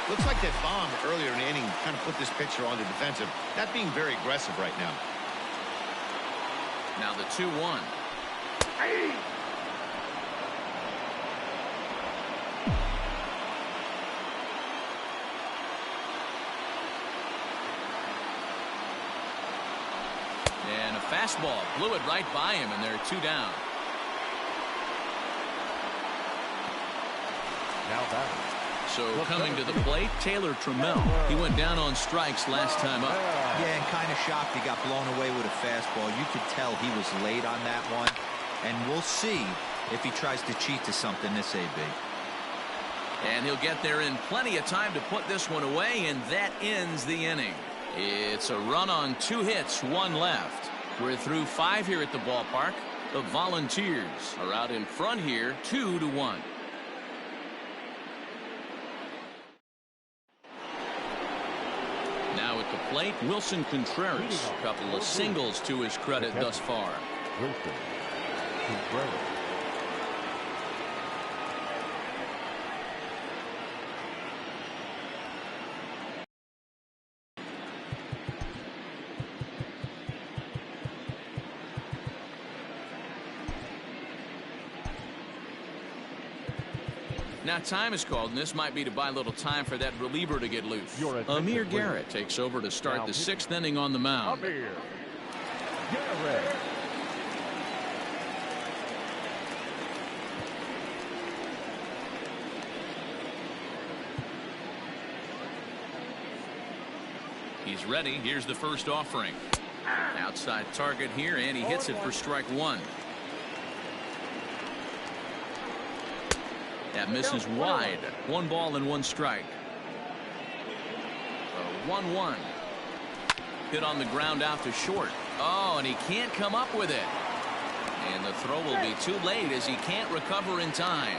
Looks like that bomb earlier in the inning kind of put this pitcher on the defensive, not being very aggressive right now. Now the 2-1. And a fastball blew it right by him, and they're 2 down. Now batting. So coming to the plate, Taylor Trammell. He went down on strikes last time up. Yeah, and kind of shocked he got blown away with a fastball. You could tell he was late on that one. And we'll see if he tries to cheat to something this AB. And he'll get there in plenty of time to put this one away, and that ends the inning. It's a run on 2 hits, 1 left. We're through 5 here at the ballpark. The Volunteers are out in front here, 2-1. Now at the plate, Wilson Contreras. A couple of singles to his credit thus far. Wilson Contreras. Now time is called, and this might be to buy a little time for that reliever to get loose. Amir Garrett takes over to start the 6th inning on the mound. Amir Garrett. He's ready. Here's the first offering. Outside target here, and he hits it for strike 1. That misses wide. 1 ball and 1 strike. 1-1. Hit on the ground out to short. Oh, and he can't come up with it. And the throw will be too late as he can't recover in time.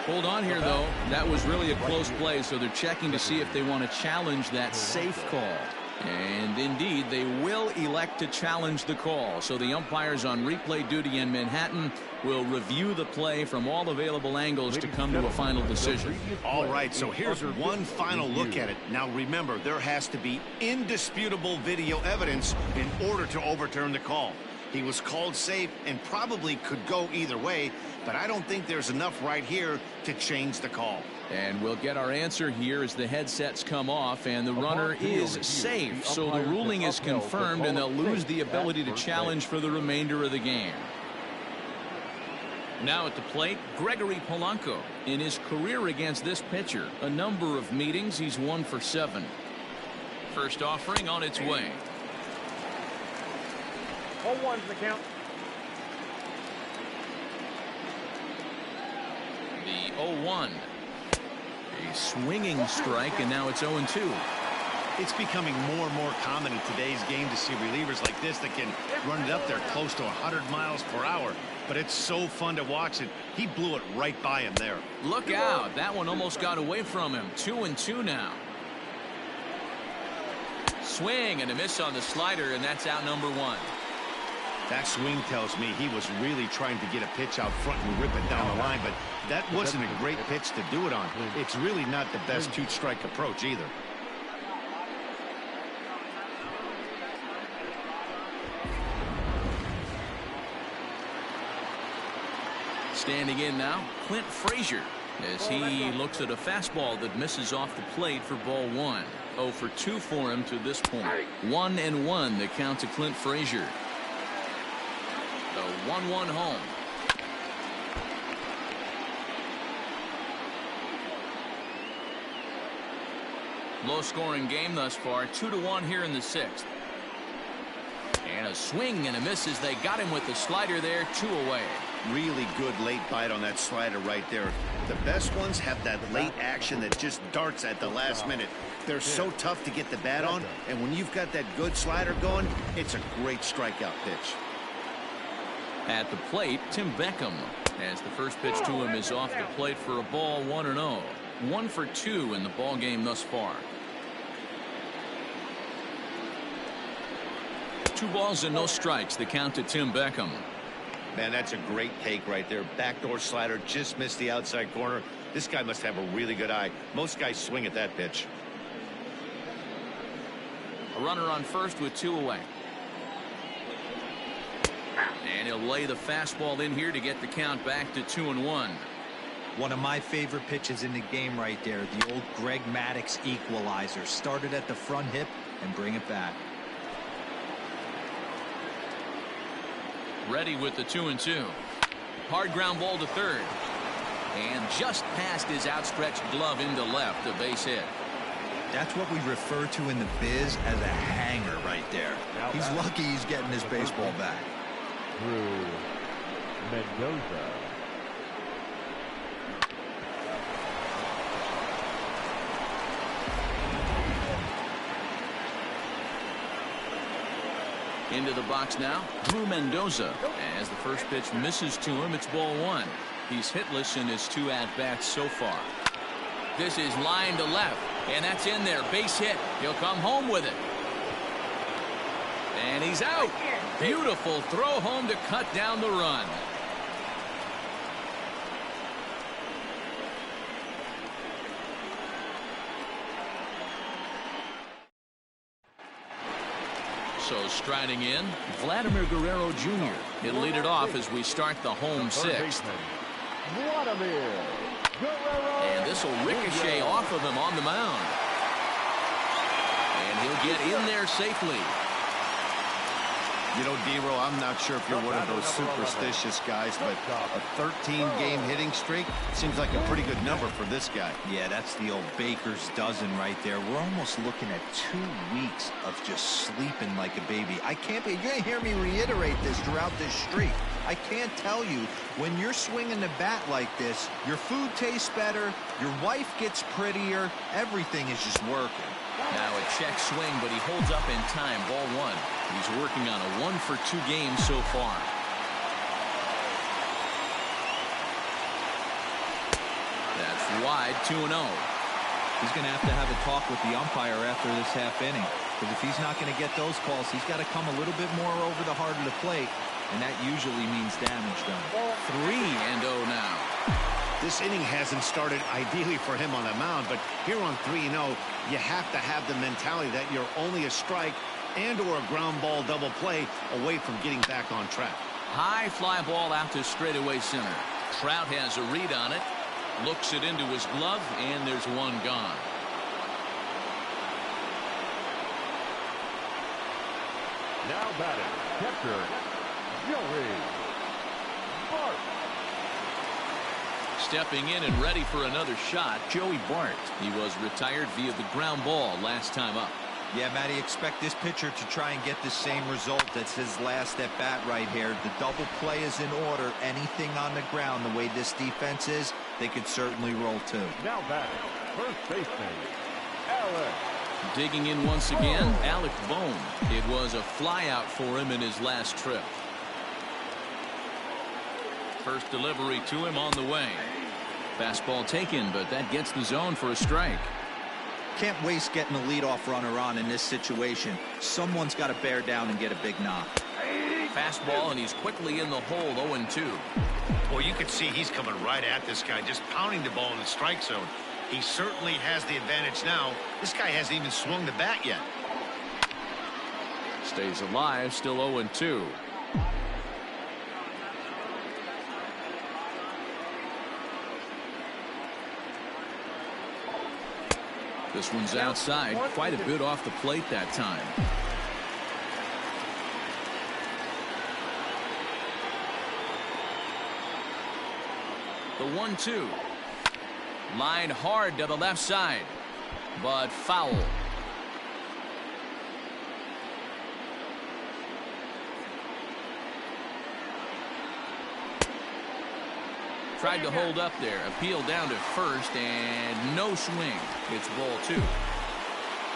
Hold on here, though. That was really a close play, so they're checking to see if they want to challenge that safe call. And indeed, they will elect to challenge the call. So the umpires on replay duty in Manhattan will review the play from all available angles to come to a final decision. All right, so here's one final look at it. Now remember, there has to be indisputable video evidence in order to overturn the call. He was called safe and probably could go either way, but I don't think there's enough right here to change the call. And we'll get our answer here as the headsets come off, and the runner is safe. So the ruling is confirmed, and they'll lose the ability to challenge for the remainder of the game. Now at the plate, Gregory Polanco. In his career against this pitcher, a number of meetings, he's 1 for 7. First offering on its way. 0-1's the count. The 0-1. A swinging strike, and now it's 0-2. It's becoming more and more common in today's game to see relievers like this that can run it up there close to 100 miles per hour. But it's so fun to watch it. He blew it right by him there. Look out. That one almost got away from him. 2-2 now. Swing and a miss on the slider, and that's out number 1. That swing tells me he was really trying to get a pitch out front and rip it down the line, but that wasn't a great pitch to do it on. It's really not the best two-strike approach either. Standing in now, Clint Frazier, as he looks at a fastball that misses off the plate for ball 1. 0 for 2 for him to this point. 1-1 the count to Clint Frazier. The 1-1 home. Low scoring game thus far. 2-1 here in the 6th. And a swing and a miss as they got him with the slider there. 2 away. Really good late bite on that slider right there. The best ones have that late action that just darts at the last minute. They're so tough to get the bat on, and when you've got that good slider going, it's a great strikeout pitch. At the plate, Tim Beckham, as the first pitch to him is off the plate for a ball. 1-0. 1 for 2 in the ball game thus far. 2 balls and no strikes. The count to Tim Beckham. Man, that's a great take right there. Backdoor slider just missed the outside corner. This guy must have a really good eye. Most guys swing at that pitch. A runner on first with 2 away. And he'll lay the fastball in here to get the count back to 2-1. One of my favorite pitches in the game right there. The old Greg Maddux equalizer. Started at the front hip and bring it back. Ready with the 2-2. Hard ground ball to third. And just past his outstretched glove into left, a base hit. That's what we refer to in the biz as a hanger right there. He's lucky he's getting his baseball back. Through Mendoza. Into the box now, Drew Mendoza. As the first pitch misses to him, it's ball 1. He's hitless in his 2 at-bats so far. This is line to left, and that's in there. Base hit. He'll come home with it. And he's out. Beautiful throw home to cut down the run. So striding in, Vladimir Guerrero Jr. He'll lead it off as we start the home 6th. Vladimir Guerrero. And this will ricochet off of him on the mound. And he'll get in there safely. You know, D-Row, I'm not sure if you're one of those superstitious guys, but a 13-game hitting streak seems like a pretty good number for this guy. Yeah, that's the old baker's dozen right there. We're almost looking at 2 weeks of just sleeping like a baby. I can't be. You're going to hear me reiterate this throughout this streak. I can't tell you, when you're swinging the bat like this, your food tastes better, your wife gets prettier, everything is just working. Now a check swing, but he holds up in time. Ball 1. He's working on a 1 for 2 game so far. That's wide. 2-0. He's going to have a talk with the umpire after this half inning. Because if he's not going to get those calls, he's got to come a little bit more over the heart of the plate, and that usually means damage done. 3-0 now. This inning hasn't started ideally for him on the mound, but here on 3-0, you have to have the mentality that you're only a strike and or a ground ball double play away from getting back on track. High fly ball out to straightaway center. Trout has a read on it, looks it into his glove, and there's one gone. Now batting, catcher, Joey Bart. Stepping in and ready for another shot, Joey Bart. He was retired via the ground ball last time up. Yeah, Matty, expect this pitcher to try and get the same result. That's his last at bat right here. The double play is in order. Anything on the ground, the way this defense is, they could certainly roll too. Now batting, first baseman, Alex. Digging in once again, Alec Bohm. It was a flyout for him in his last trip. First delivery to him on the way. Fastball taken, but that gets the zone for a strike. Can't waste getting a leadoff runner on in this situation. Someone's got to bear down and get a big knock. Fastball, and he's quickly in the hole, 0-2. Well, you can see he's coming right at this guy, just pounding the ball in the strike zone. He certainly has the advantage now. This guy hasn't even swung the bat yet. Stays alive, still 0-2. This one's outside, quite a bit off the plate that time. The 1-2. Line hard to the left side, but foul. Tried to hold up there, appealed down to first, and no swing. It's ball 2.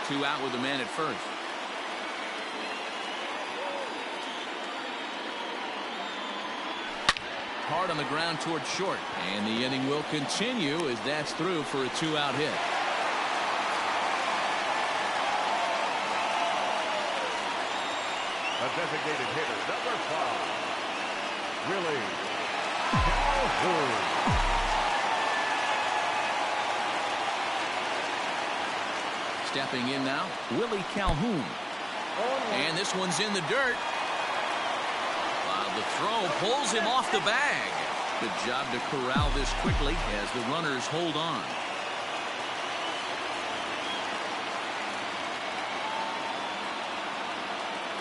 2 out with the man at first. Hard on the ground towards short, and the inning will continue as that's through for a 2-out hit. A designated hitter, number 5, Willie Calhoun. Stepping in now, Willie Calhoun. And this one's in the dirt. The throw pulls him off the bag. Good job to corral this quickly as the runners hold on.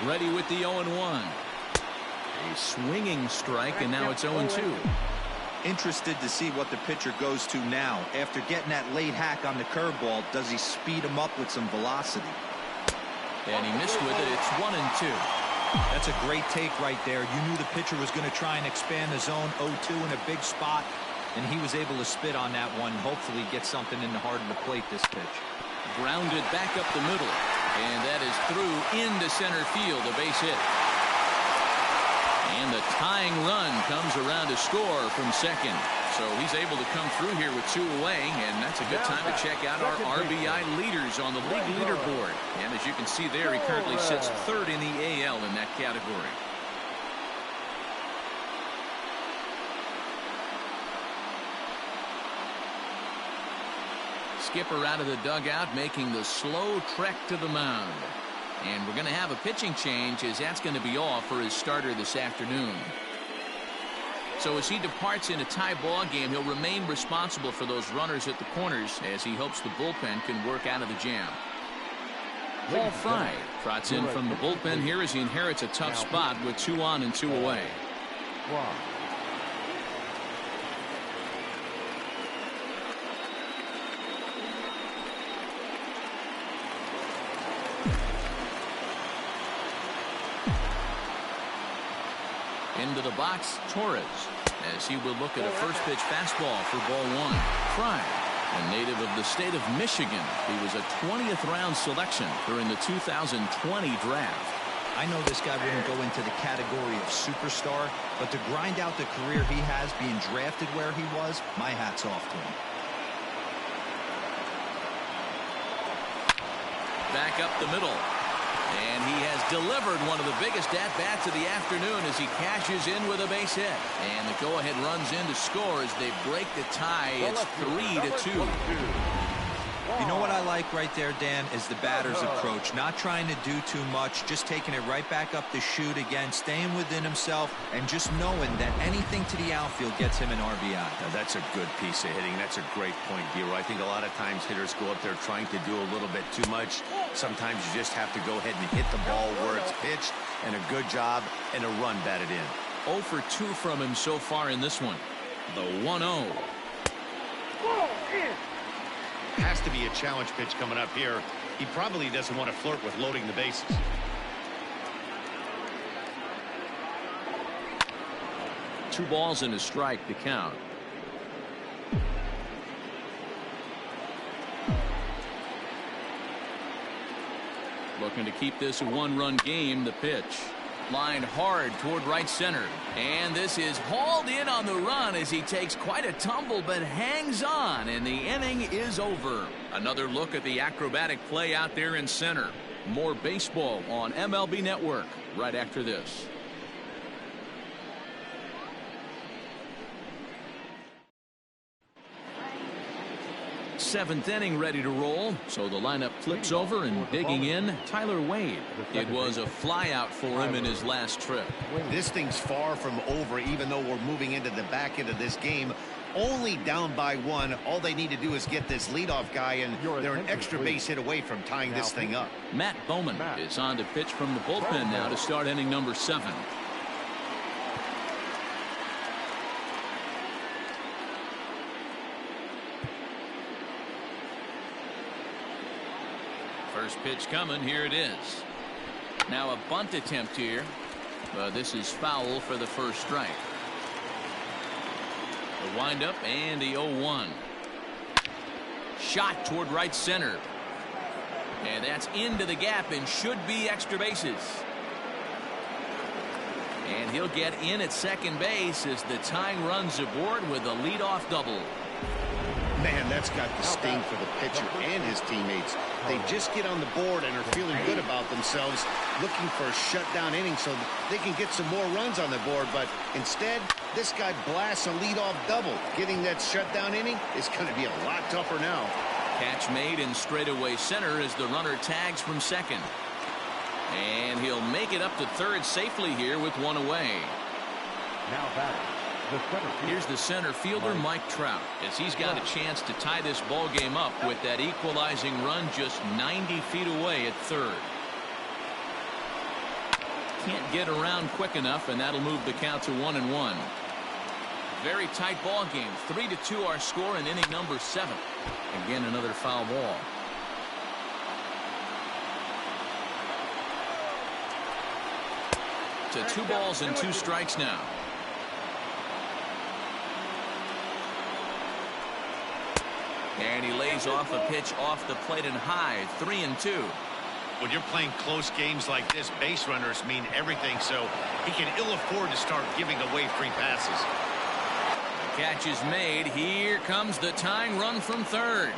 Ready with the 0-1. A swinging strike, and now it's 0-2. Interested to see what the pitcher goes to now. After getting that late hack on the curveball, does he speed him up with some velocity? And he missed with it. It's 1-2. That's a great take right there. You knew the pitcher was going to try and expand the zone. 0-2 in a big spot, and he was able to spit on that one. Hopefully get something in the heart of the plate this pitch. Grounded back up the middle, and that is through into center field, a base hit. And the tying run comes around to score from second. So he's able to come through here with 2 away, and that's a good time to check out our RBI leaders on the league leaderboard. And as you can see there, he currently sits 3rd in the AL in that category. Skipper out of the dugout, making the slow trek to the mound. And we're going to have a pitching change, as that's going to be off for his starter this afternoon. So as he departs in a tie ball game, he'll remain responsible for those runners at the corners as he hopes the bullpen can work out of the jam. Paul Fry trots in from the bullpen here as he inherits a tough spot with 2 on and 2 away. Into the box, Torres, as he will look at a first pitch fastball for ball 1. Fry, a native of the state of Michigan. He was a 20th round selection during the 2020 draft. I know this guy wouldn't go into the category of superstar, but to grind out the career he has being drafted where he was, my hat's off to him. Back up the middle. And he has delivered one of the biggest at-bats of the afternoon as he cashes in with a base hit. And the go-ahead runs in to score as they break the tie. It's 3-2. You know what I like right there, Dan, is the batter's approach. Not trying to do too much, just taking it right back up the chute again, staying within himself, and just knowing that anything to the outfield gets him an RBI. Now, that's a good piece of hitting. That's a great point, Hero. I think a lot of times hitters go up there trying to do a little bit too much. Sometimes you just have to go ahead and hit the ball where it's pitched, and a good job and a run batted in. 0 for 2 from him so far in this one. The 1-0. Has to be a challenge pitch coming up here. He probably doesn't want to flirt with loading the bases. Two balls and a strike to count. Looking to keep this a one-run game. The pitch. Lined hard toward right center. And this is hauled in on the run as he takes quite a tumble but hangs on, and the inning is over. Another look at the acrobatic play out there in center. More baseball on MLB Network right after this. Seventh inning ready to roll, so the lineup flips over, and digging in, Tyler Wade. It was a flyout for him in his last trip. This thing's far from over, even though we're moving into the back end of this game. Only down by 1. All they need to do is get this leadoff guy, and they're an extra base hit away from tying this thing up. Matt Bowman is on to pitch from the bullpen now to start inning number 7. First pitch coming. Here it is. Now a bunt attempt here. This is foul for the first strike. The windup and the 0-1. Shot toward right center. And that's into the gap and should be extra bases. And he'll get in at second base as the tying runs aboard with a leadoff double. Man, that's got the sting for the pitcher and his teammates. They just get on the board and are feeling good about themselves, looking for a shutdown inning so they can get some more runs on the board. But instead, this guy blasts a leadoff double. Getting that shutdown inning is going to be a lot tougher now. Catch made in straightaway center as the runner tags from second. And he'll make it up to third safely here with one away. Now batting. Here's the center fielder, Mike Trout, as he's got a chance to tie this ball game up with that equalizing run just 90 feet away at third. Can't get around quick enough, and that'll move the count to 1-1. Very tight ball game. 3-2 our score in inning number 7. Again, another foul ball. To 2 balls and 2 strikes now. And he lays off a pitch off the plate and high. 3-2. When you're playing close games like this, base runners mean everything, so he can ill afford to start giving away free passes. The catch is made. Here comes the tying run from third.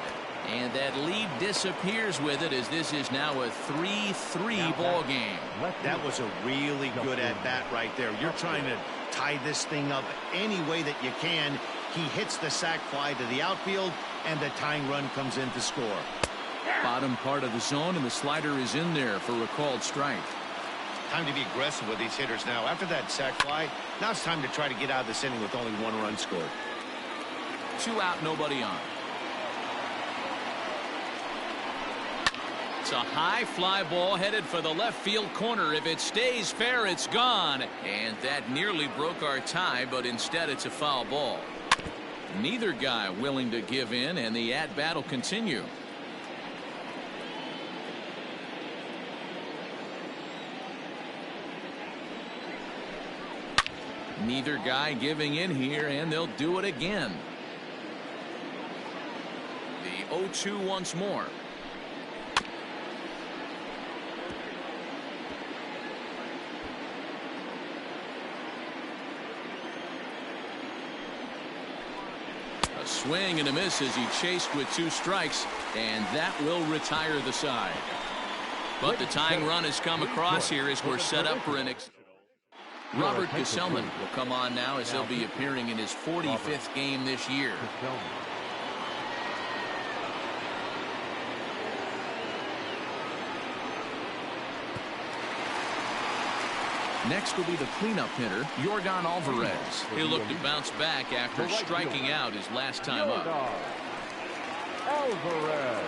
And that lead disappears with it, as this is now a 3-3 ball game. That was a really good at-bat right there. You're trying to tie this thing up any way that you can. He hits the sac fly to the outfield, and the tying run comes in to score. Bottom part of the zone, and the slider is in there for a called strike. Time to be aggressive with these hitters now. After that sac fly, now it's time to try to get out of this inning with only 1 run scored. 2 out, nobody on. It's a high fly ball headed for the left field corner. If it stays fair, it's gone. And that nearly broke our tie, but instead it's a foul ball. Neither guy willing to give in, and the at-bat will continue. Neither guy giving in here, and they'll do it again. The 0-2 once more. A swing and a miss as he chased with 2 strikes, and that will retire the side. But the tying run has come across here as we're set up for an Robert Gesellman will come on now as he'll be appearing in his 45th game this year. Next will be the cleanup hitter, Yordan Alvarez. He'll look to bounce back after striking out his last time up. Alvarez.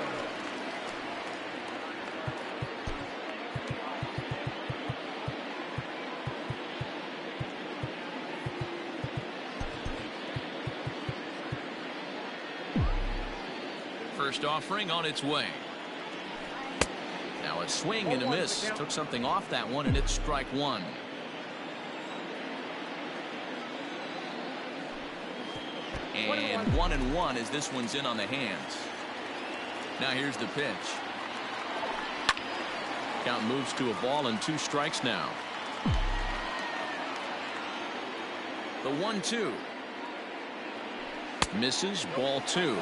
First offering on its way. Now a swing and a miss. Took something off that one, and it's strike one. And 1-1 as this one's in on the hands. Now here's the pitch. Count moves to a ball and 2 strikes now. The 1-2. Misses, ball 2.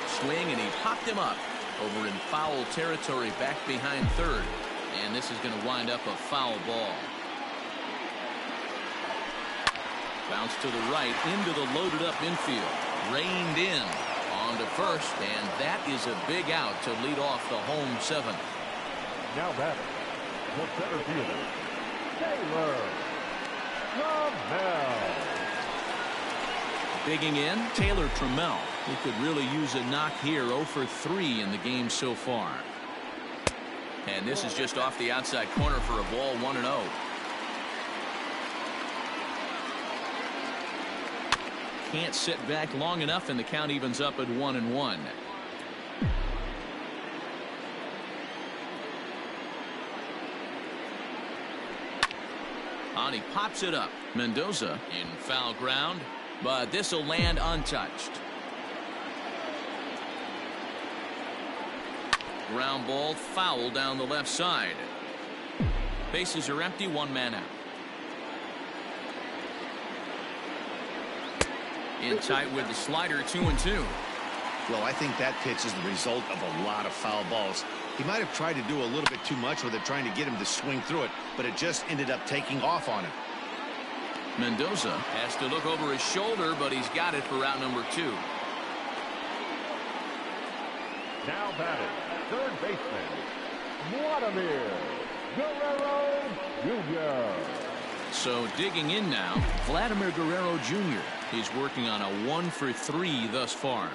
Swing, and he popped him up over in foul territory back behind third. And this is going to wind up a foul ball. Bounce to the right into the loaded up infield. Reined in on to first, and that is a big out to lead off the home 7th. Now batting, the center fielder, Taylor Trammell. Bigging in, Taylor Trammell, who could really use a knock here. 0 for 3 in the game so far. And this is just off the outside corner for a ball, 1-0. Can't sit back long enough, and the count evens up at 1-1. On, he pops it up. Mendoza in foul ground, but this will land untouched. Ground ball, foul down the left side. Bases are empty, 1 man out. In tight with the slider, 2-2. Well, I think that pitch is the result of a lot of foul balls. He might have tried to do a little bit too much with it, trying to get him to swing through it, but it just ended up taking off on him. Mendoza has to look over his shoulder, but he's got it for out number 2. Now batting, third baseman, Vladimir Guerrero Jr. So digging in now, Vladimir Guerrero Jr. He's working on a 1 for 3 thus far.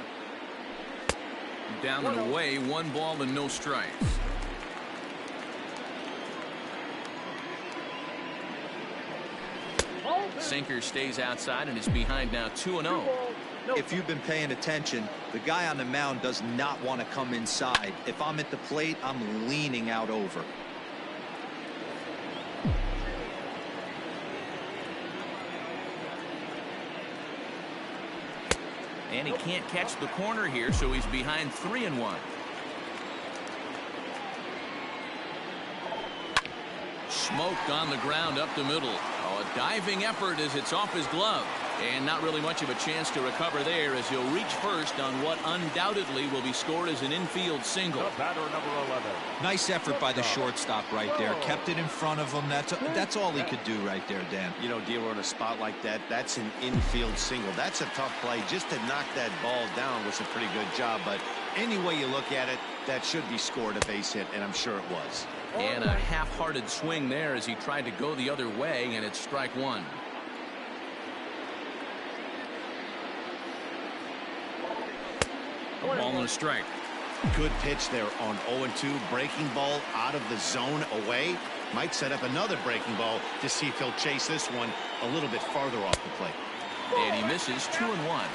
Down and away, 1 ball and no strikes. Sinker stays outside and is behind now 2-0. If you've been paying attention, the guy on the mound does not want to come inside. If I'm at the plate, I'm leaning out over. And he can't catch the corner here, so he's behind 3-1. Smoked on the ground up the middle. Oh, a diving effort as it's off his glove. And not really much of a chance to recover there as he'll reach first on what undoubtedly will be scored as an infield single. The batter, number 11. Nice effort by the shortstop right there. Kept it in front of him. That's all he could do right there, Dan. You know, dealer in a spot like that, that's an infield single. That's a tough play. Just to knock that ball down was a pretty good job. But any way you look at it, that should be scored a base hit, and I'm sure it was. And a half-hearted swing there as he tried to go the other way, and it's strike 1. A ball and a strike. Good pitch there on 0-2. Breaking ball out of the zone away. Might set up another breaking ball to see if he'll chase this one a little bit farther off the plate. And he misses 2-1.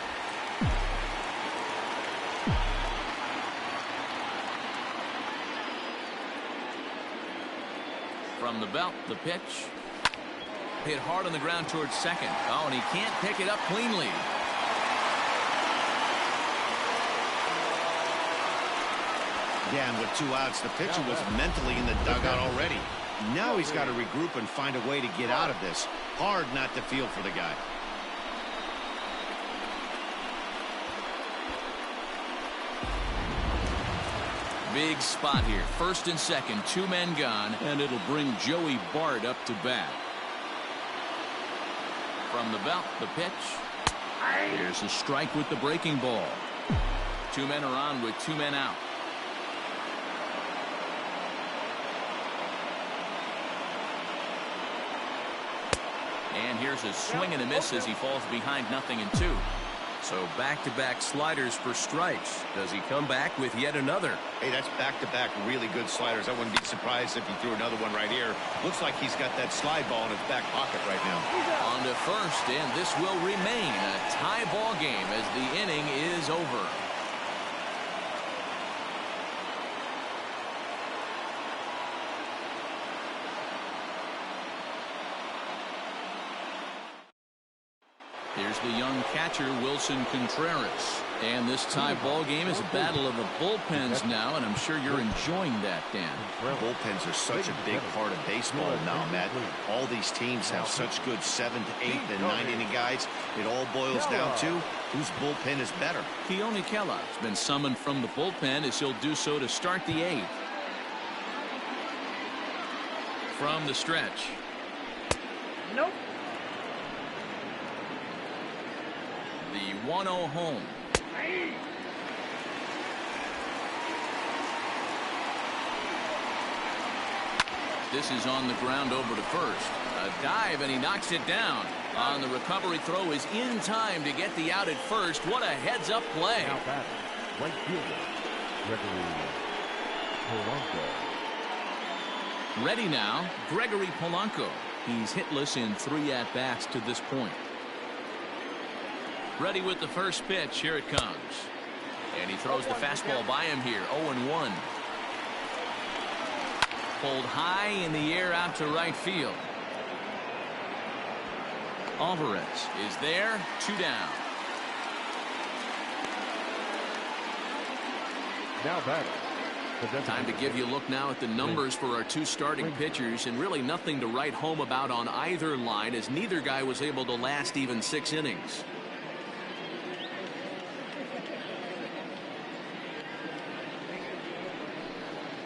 From the belt, the pitch. Hit hard on the ground towards second. Oh, and he can't pick it up cleanly. Yeah, and with 2 outs, the pitcher was mentally in the dugout already. Now he's got to regroup and find a way to get out of this. Hard not to feel for the guy. Big spot here. First and second, 2 men gone, and it'll bring Joey Bart up to bat. From the belt, the pitch. Here's a strike with the breaking ball. 2 men are on with 2 men out. And here's a swing and a miss as he falls behind 0-2. So back-to-back sliders for strikes. Does he come back with yet another? Hey, that's back-to-back really good sliders. I wouldn't be surprised if he threw another one right here. Looks like he's got that slide ball in his back pocket right now. On to first, and this will remain a tie ball game as the inning is over. Here's the young catcher, Wilson Contreras. And this tie ball game is a battle of the bullpens now, and I'm sure you're enjoying that, Dan. Bullpens are such a big part of baseball now, Matt. All these teams have such good 7th, 8th, and 9th inning guys. It all boils down to whose bullpen is better. Keone Kela has been summoned from the bullpen as he'll do so to start the 8th. From the stretch. Nope. The 1-0 home. This is on the ground over to first. A dive, and he knocks it down. On the recovery throw is in time to get the out at first. What a heads-up play. Now batter, right fielder, Gregory Polanco. Ready now, Gregory Polanco. He's hitless in 3 at-bats to this point. Ready with the first pitch. Here it comes. And he throws the fastball by him here. 0-1. Pulled high in the air out to right field. Alvarez is there. 2 down. Now batter. Time to give you a look now at the numbers for our 2 starting pitchers, and really nothing to write home about on either line, as neither guy was able to last even 6 innings.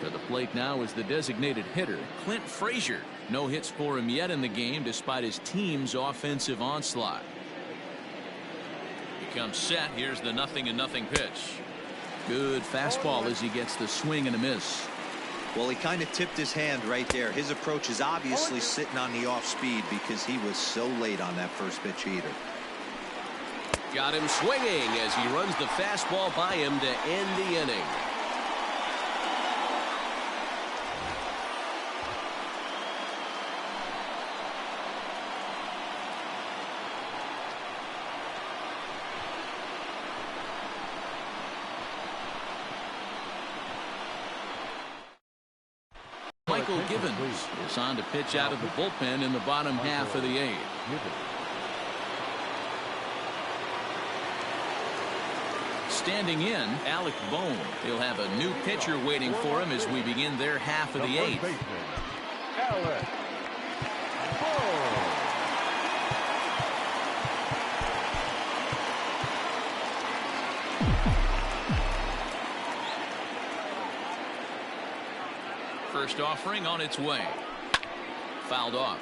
To the plate now is the designated hitter, Clint Frazier. No hits for him yet in the game despite his team's offensive onslaught. He comes set. Here's the 0-0 pitch. Good fastball as he gets the swing and a miss. Well, he kind of tipped his hand right there. His approach is obviously sitting on the off speed because he was so late on that first pitch heater. Got him swinging as he runs the fastball by him to end the inning. Michael Givens is on to pitch out of the bullpen in the bottom half of the 8th. Standing in, Alec Bohm. He'll have a new pitcher waiting for him as we begin their half of the 8th. Alec Bohm. First offering on its way. Fouled off.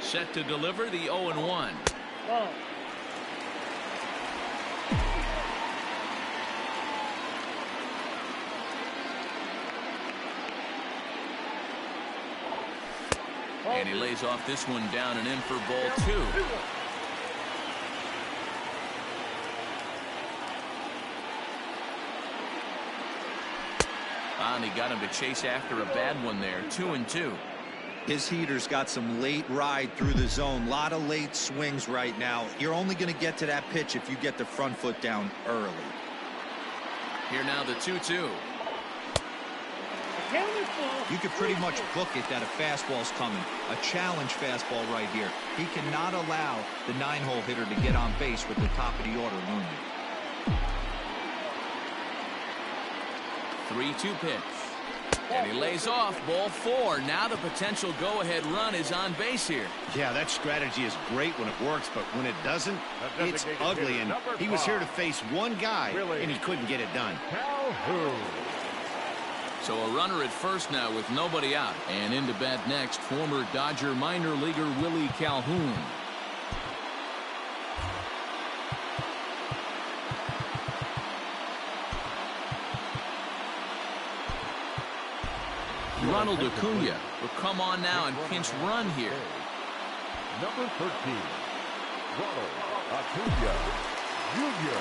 Set to deliver the 0-1. Oh. And he lays off this one down and in for ball 2. And he got him to chase after a bad one there. 2-2. His heater's got some late ride through the zone. A lot of late swings right now. You're only going to get to that pitch if you get the front foot down early. Here now the 2-2. You could pretty much book it that a fastball's coming. A challenge fastball right here. He cannot allow the 9-hole hitter to get on base with the top of the order looming. 3-2 pitch. And he lays off. Ball 4. Now the potential go-ahead run is on base here. Yeah, that strategy is great when it works, but when it doesn't, it's ugly. And he was here to face one guy, and he couldn't get it done. So a runner at first now with nobody out. And into bat next, former Dodger minor leaguer Willie Calhoun. Ronald Acuna will come on now and pinch run here. Number 13, Ronald Acuna Jr.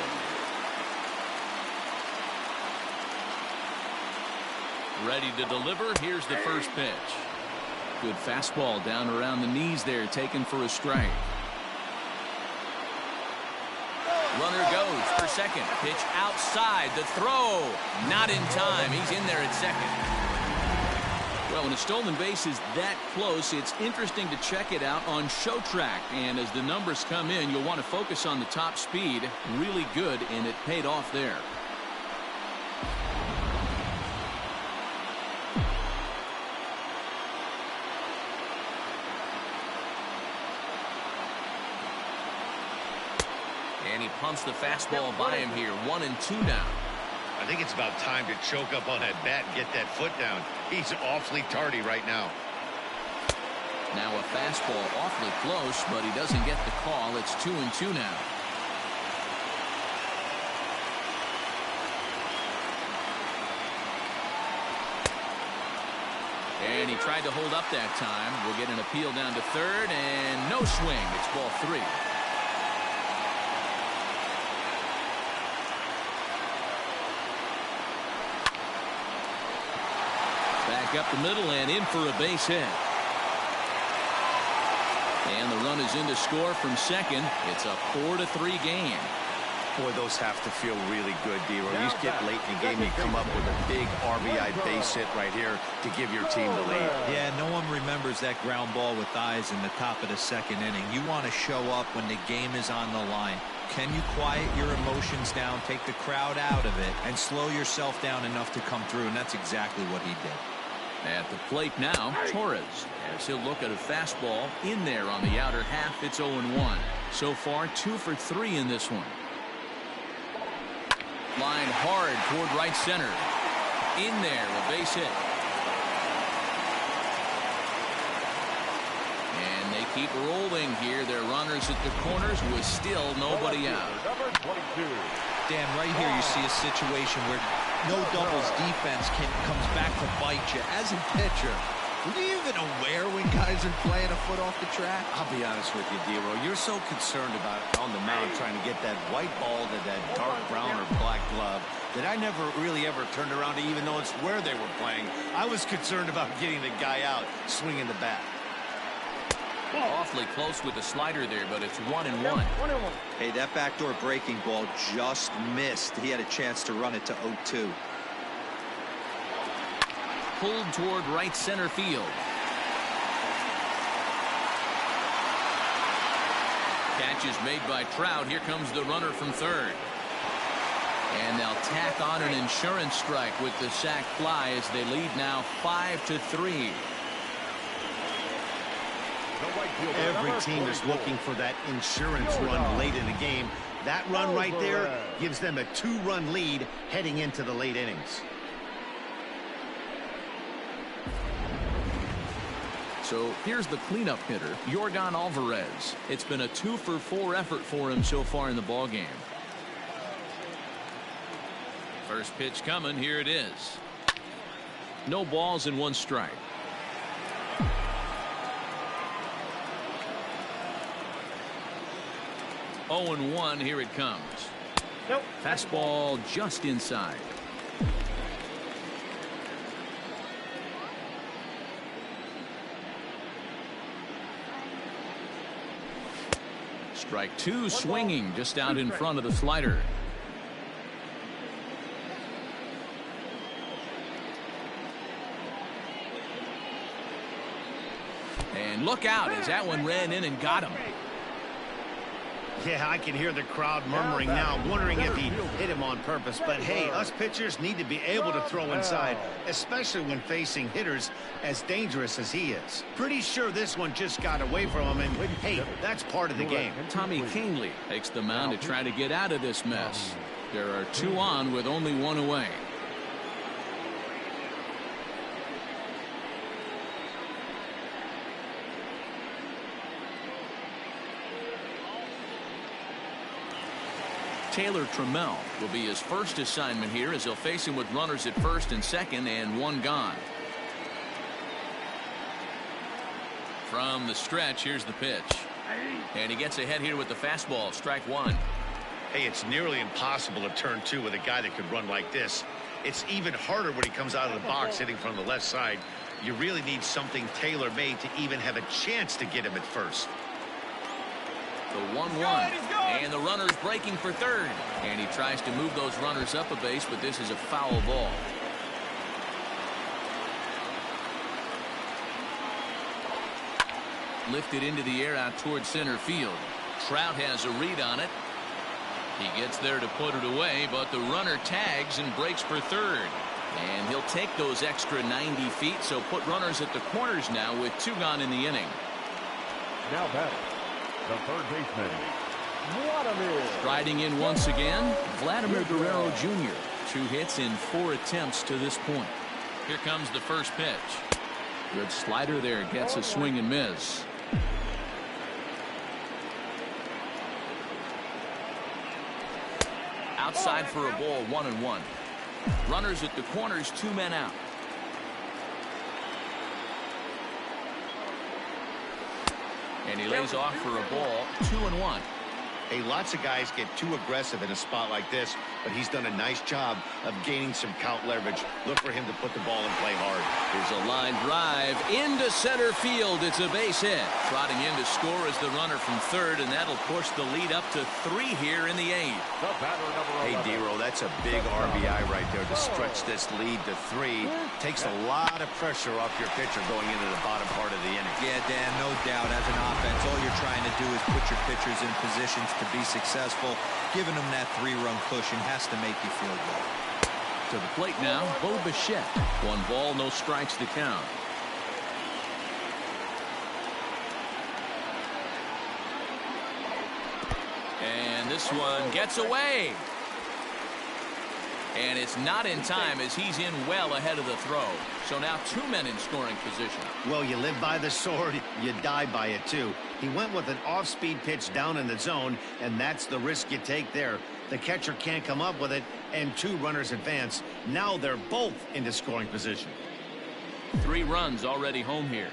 Ready to deliver. Here's the first pitch. Good fastball down around the knees there, taken for a strike. Runner goes for second. Pitch outside. The throw. Not in time. He's in there at second. Well, when a stolen base is that close, it's interesting to check it out on Show Track. And as the numbers come in, you'll want to focus on the top speed. Really good, and it paid off there. And he pumps the fastball by him here. 1-2 now. I think it's about time to choke up on that bat and get that foot down. He's awfully tardy right now. Now a fastball awfully close, but he doesn't get the call. It's 2-2 now. And he tried to hold up that time. We'll get an appeal down to third, and no swing. It's ball 3. Back up the middle and in for a base hit. And the run is in to score from second. It's a 4-3 game. Boy, those have to feel really good, D-Roy. You get late in the game, you come up with a big RBI base hit right here to give your team the lead. Yeah, no one remembers that ground ball with eyes in the top of the second inning. You want to show up when the game is on the line. Can you quiet your emotions down, take the crowd out of it, and slow yourself down enough to come through? And that's exactly what he did. At the plate now, Torres, as he'll look at a fastball in there on the outer half. It's 0-1. So far, 2 for 3 in this one. Line hard toward right center. In there, a base hit. And they keep rolling here. Their runners at the corners with still nobody out. Number 22. Dan, right here you see a situation where no doubles defense comes back to bite you. As a pitcher, were you even aware when guys are playing a foot off the track? I'll be honest with you, D-Roy. You're so concerned about on the mound trying to get that white ball to that dark brown or black glove that I never really ever turned around to even notice where they were playing. I was concerned about getting the guy out swinging the bat. Awfully close with the slider there, but it's 1-1. Hey, that backdoor breaking ball just missed. He had a chance to run it to 0-2. Pulled toward right center field. Catch is made by Trout. Here comes the runner from third. And they'll tack on an insurance strike with the sac fly as they lead now 5-3. Every team is looking for that insurance run late in the game. That run right there gives them a 2-run lead heading into the late innings. So here's the cleanup hitter, Yordan Alvarez. It's been a 2 for 4 effort for him so far in the ballgame. First pitch coming. Here it is. No balls and 1 strike. Oh, and 1. Here it comes. Nope. Fastball just inside. Strike 2, swinging just out in front of the slider. And look out as that one ran in and got him. Yeah, I can hear the crowd murmuring now, wondering if he hit him on purpose. But hey, us pitchers need to be able to throw inside, especially when facing hitters as dangerous as he is. Pretty sure this one just got away from him, and hey, that's part of the game. Tommy Kahnle takes the mound to try to get out of this mess. There are 2 on with only 1 away. Taylor Trammell will be his first assignment here as he'll face him with runners at first and second and 1 gone. From the stretch, here's the pitch. And he gets ahead here with the fastball, strike 1. Hey, it's nearly impossible to turn 2 with a guy that could run like this. It's even harder when he comes out of the box hitting from the left side. You really need something tailor-made to even have a chance to get him at first. The 1-1, and the runner's breaking for third, and he tries to move those runners up a base, but this is a foul ball. Lifted into the air out towards center field. Trout has a read on it. He gets there to put it away, but the runner tags and breaks for third, and he'll take those extra 90 feet, so put runners at the corners now with 2 gone in the inning. Now batting, the third baseman, Vladimir. Striding in once again, Vladimir Guerrero Jr. 2 hits in 4 attempts to this point. Here comes the first pitch. Good slider there, gets a swing and miss. Outside for a ball, 1-1. Runners at the corners, 2 men out. And he lays off for a ball, 2-1. Hey, lots of guys get too aggressive in a spot like this, but he's done a nice job of gaining some count leverage. Look for him to put the ball and play hard. Here's a line drive into center field. It's a base hit. Trotting in to score is the runner from third, and that'll push the lead up to 3 here in the 8th. Hey, D-Roll, that's a big RBI right there to stretch this lead to 3. Takes a lot of pressure off your pitcher going into the bottom part of the inning. Yeah, Dan, no doubt. As an offense, all you're trying to do is put your pitchers in positions to be successful. Giving them that 3-run cushion has to make you feel good. To the plate now, Bo Bichette. 1 ball, no strikes to count. And this one gets away. And it's not in time as he's in well ahead of the throw. So now 2 men in scoring position. Well, you live by the sword, you die by it too. He went with an off-speed pitch down in the zone, and that's the risk you take there. The catcher can't come up with it, and 2 runners advance. Now they're both into scoring position. 3 runs already home here.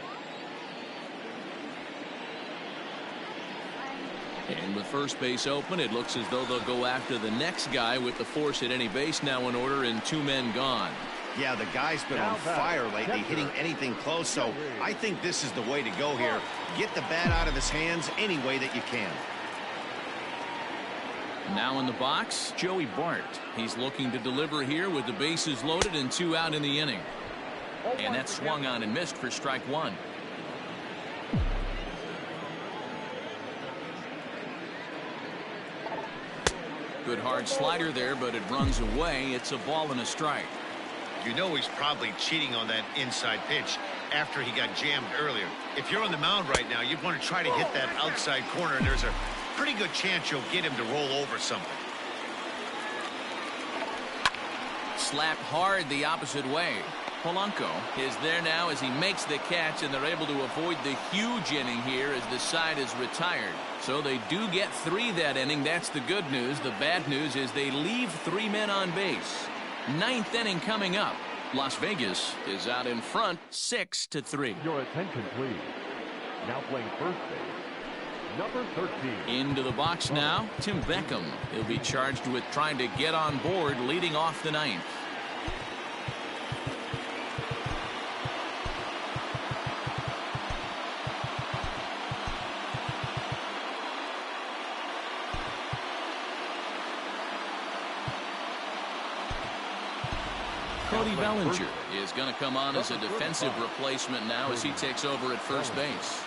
And with first base open, it looks as though they'll go after the next guy with the force at any base now in order and 2 men gone. Yeah, the guy's been on fire lately, hitting anything close, so I think this is the way to go here. Get the bat out of his hands any way that you can. Now in the box, Joey Bart. He's looking to deliver here with the bases loaded and 2 out in the inning. And that swung on and missed for strike 1. Good hard slider there, but it runs away. It's a ball and a strike. You know he's probably cheating on that inside pitch after he got jammed earlier. If you're on the mound right now, you'd want to try to hit that outside corner, and there's a pretty good chance you'll get him to roll over something. Slapped hard the opposite way. Polanco is there now as he makes the catch, and they're able to avoid the huge inning here as the side is retired. So they do get 3 that inning. That's the good news. The bad news is they leave 3 men on base. 9th inning coming up. Las Vegas is out in front 6-3. Your attention, please. Now playing first base, number 13. Into the box now, Tim Beckham. He'll be charged with trying to get on board leading off the 9th. Cody Bellinger is going to come on as a defensive replacement now as he takes over at first base.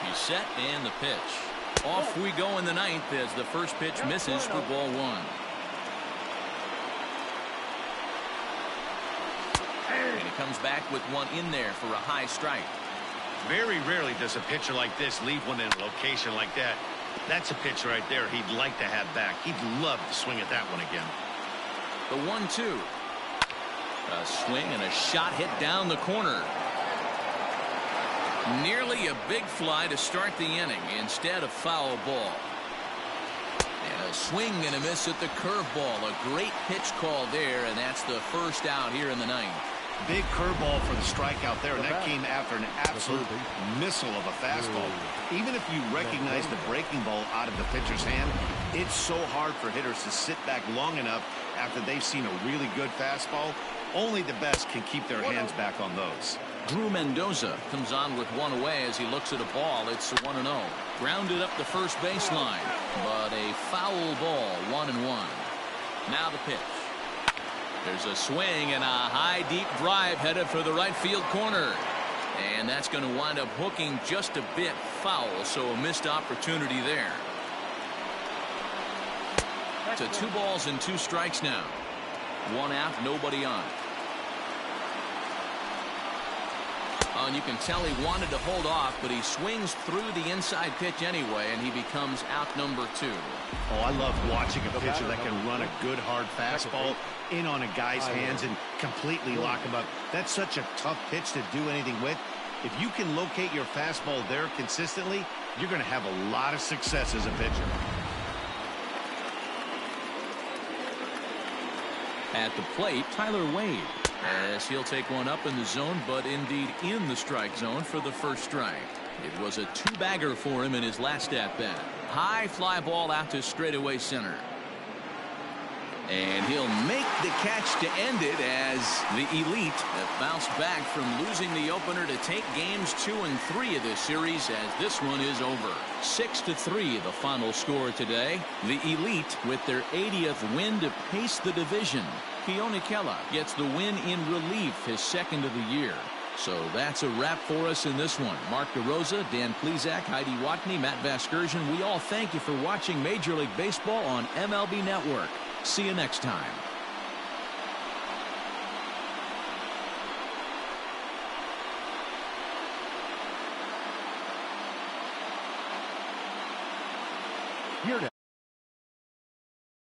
He's set and the pitch. Off we go in the ninth as the first pitch misses for ball one. And he comes back with one in there for a high strike. Very rarely does a pitcher like this leave one in a location like that. That's a pitch right there he'd like to have back. He'd love to swing at that one again. The 1-2. A swing and a shot hit down the corner. Nearly a big fly to start the inning. Instead, a foul ball. And a swing and a miss at the curveball. A great pitch call there, and that's the first out here in the ninth. Big curveball for the strikeout there, and that came after an absolute missile of a fastball. Even if you recognize the breaking ball out of the pitcher's hand, it's so hard for hitters to sit back long enough after they've seen a really good fastball. Only the best can keep their hands back on those. Drew Mendoza comes on with one away as he looks at a ball. It's a 1-0. Grounded up the first baseline, but a foul ball, 1-1. Now the pitch. There's a swing and a high deep drive headed for the right field corner. And that's going to wind up hooking just a bit foul, so a missed opportunity there. To 2 balls and 2 strikes now. 1 out, nobody on. Oh, and you can tell he wanted to hold off, but he swings through the inside pitch anyway, and he becomes out number 2. Oh, I love watching a pitcher that can run a good hard fastball in on a guy's hands and completely lock him up. That's such a tough pitch to do anything with. If you can locate your fastball there consistently, you're going to have a lot of success as a pitcher. At the plate, Tyler Wade, as he'll take one up in the zone, but indeed in the strike zone for the first strike. It was a 2-bagger for him in his last at-bat. High fly ball out to straightaway center. And he'll make the catch to end it as the Elite have bounced back from losing the opener to take games 2 and 3 of this series as this one is over. 6-3 the final score today. The Elite with their 80th win to pace the division. Keone Kela gets the win in relief, his 2nd of the year. So that's a wrap for us in this one. Mark DeRosa, Dan Plezak, Heidi Watney, Matt Vasgersian. We all thank you for watching Major League Baseball on MLB Network. See you next time. Here now.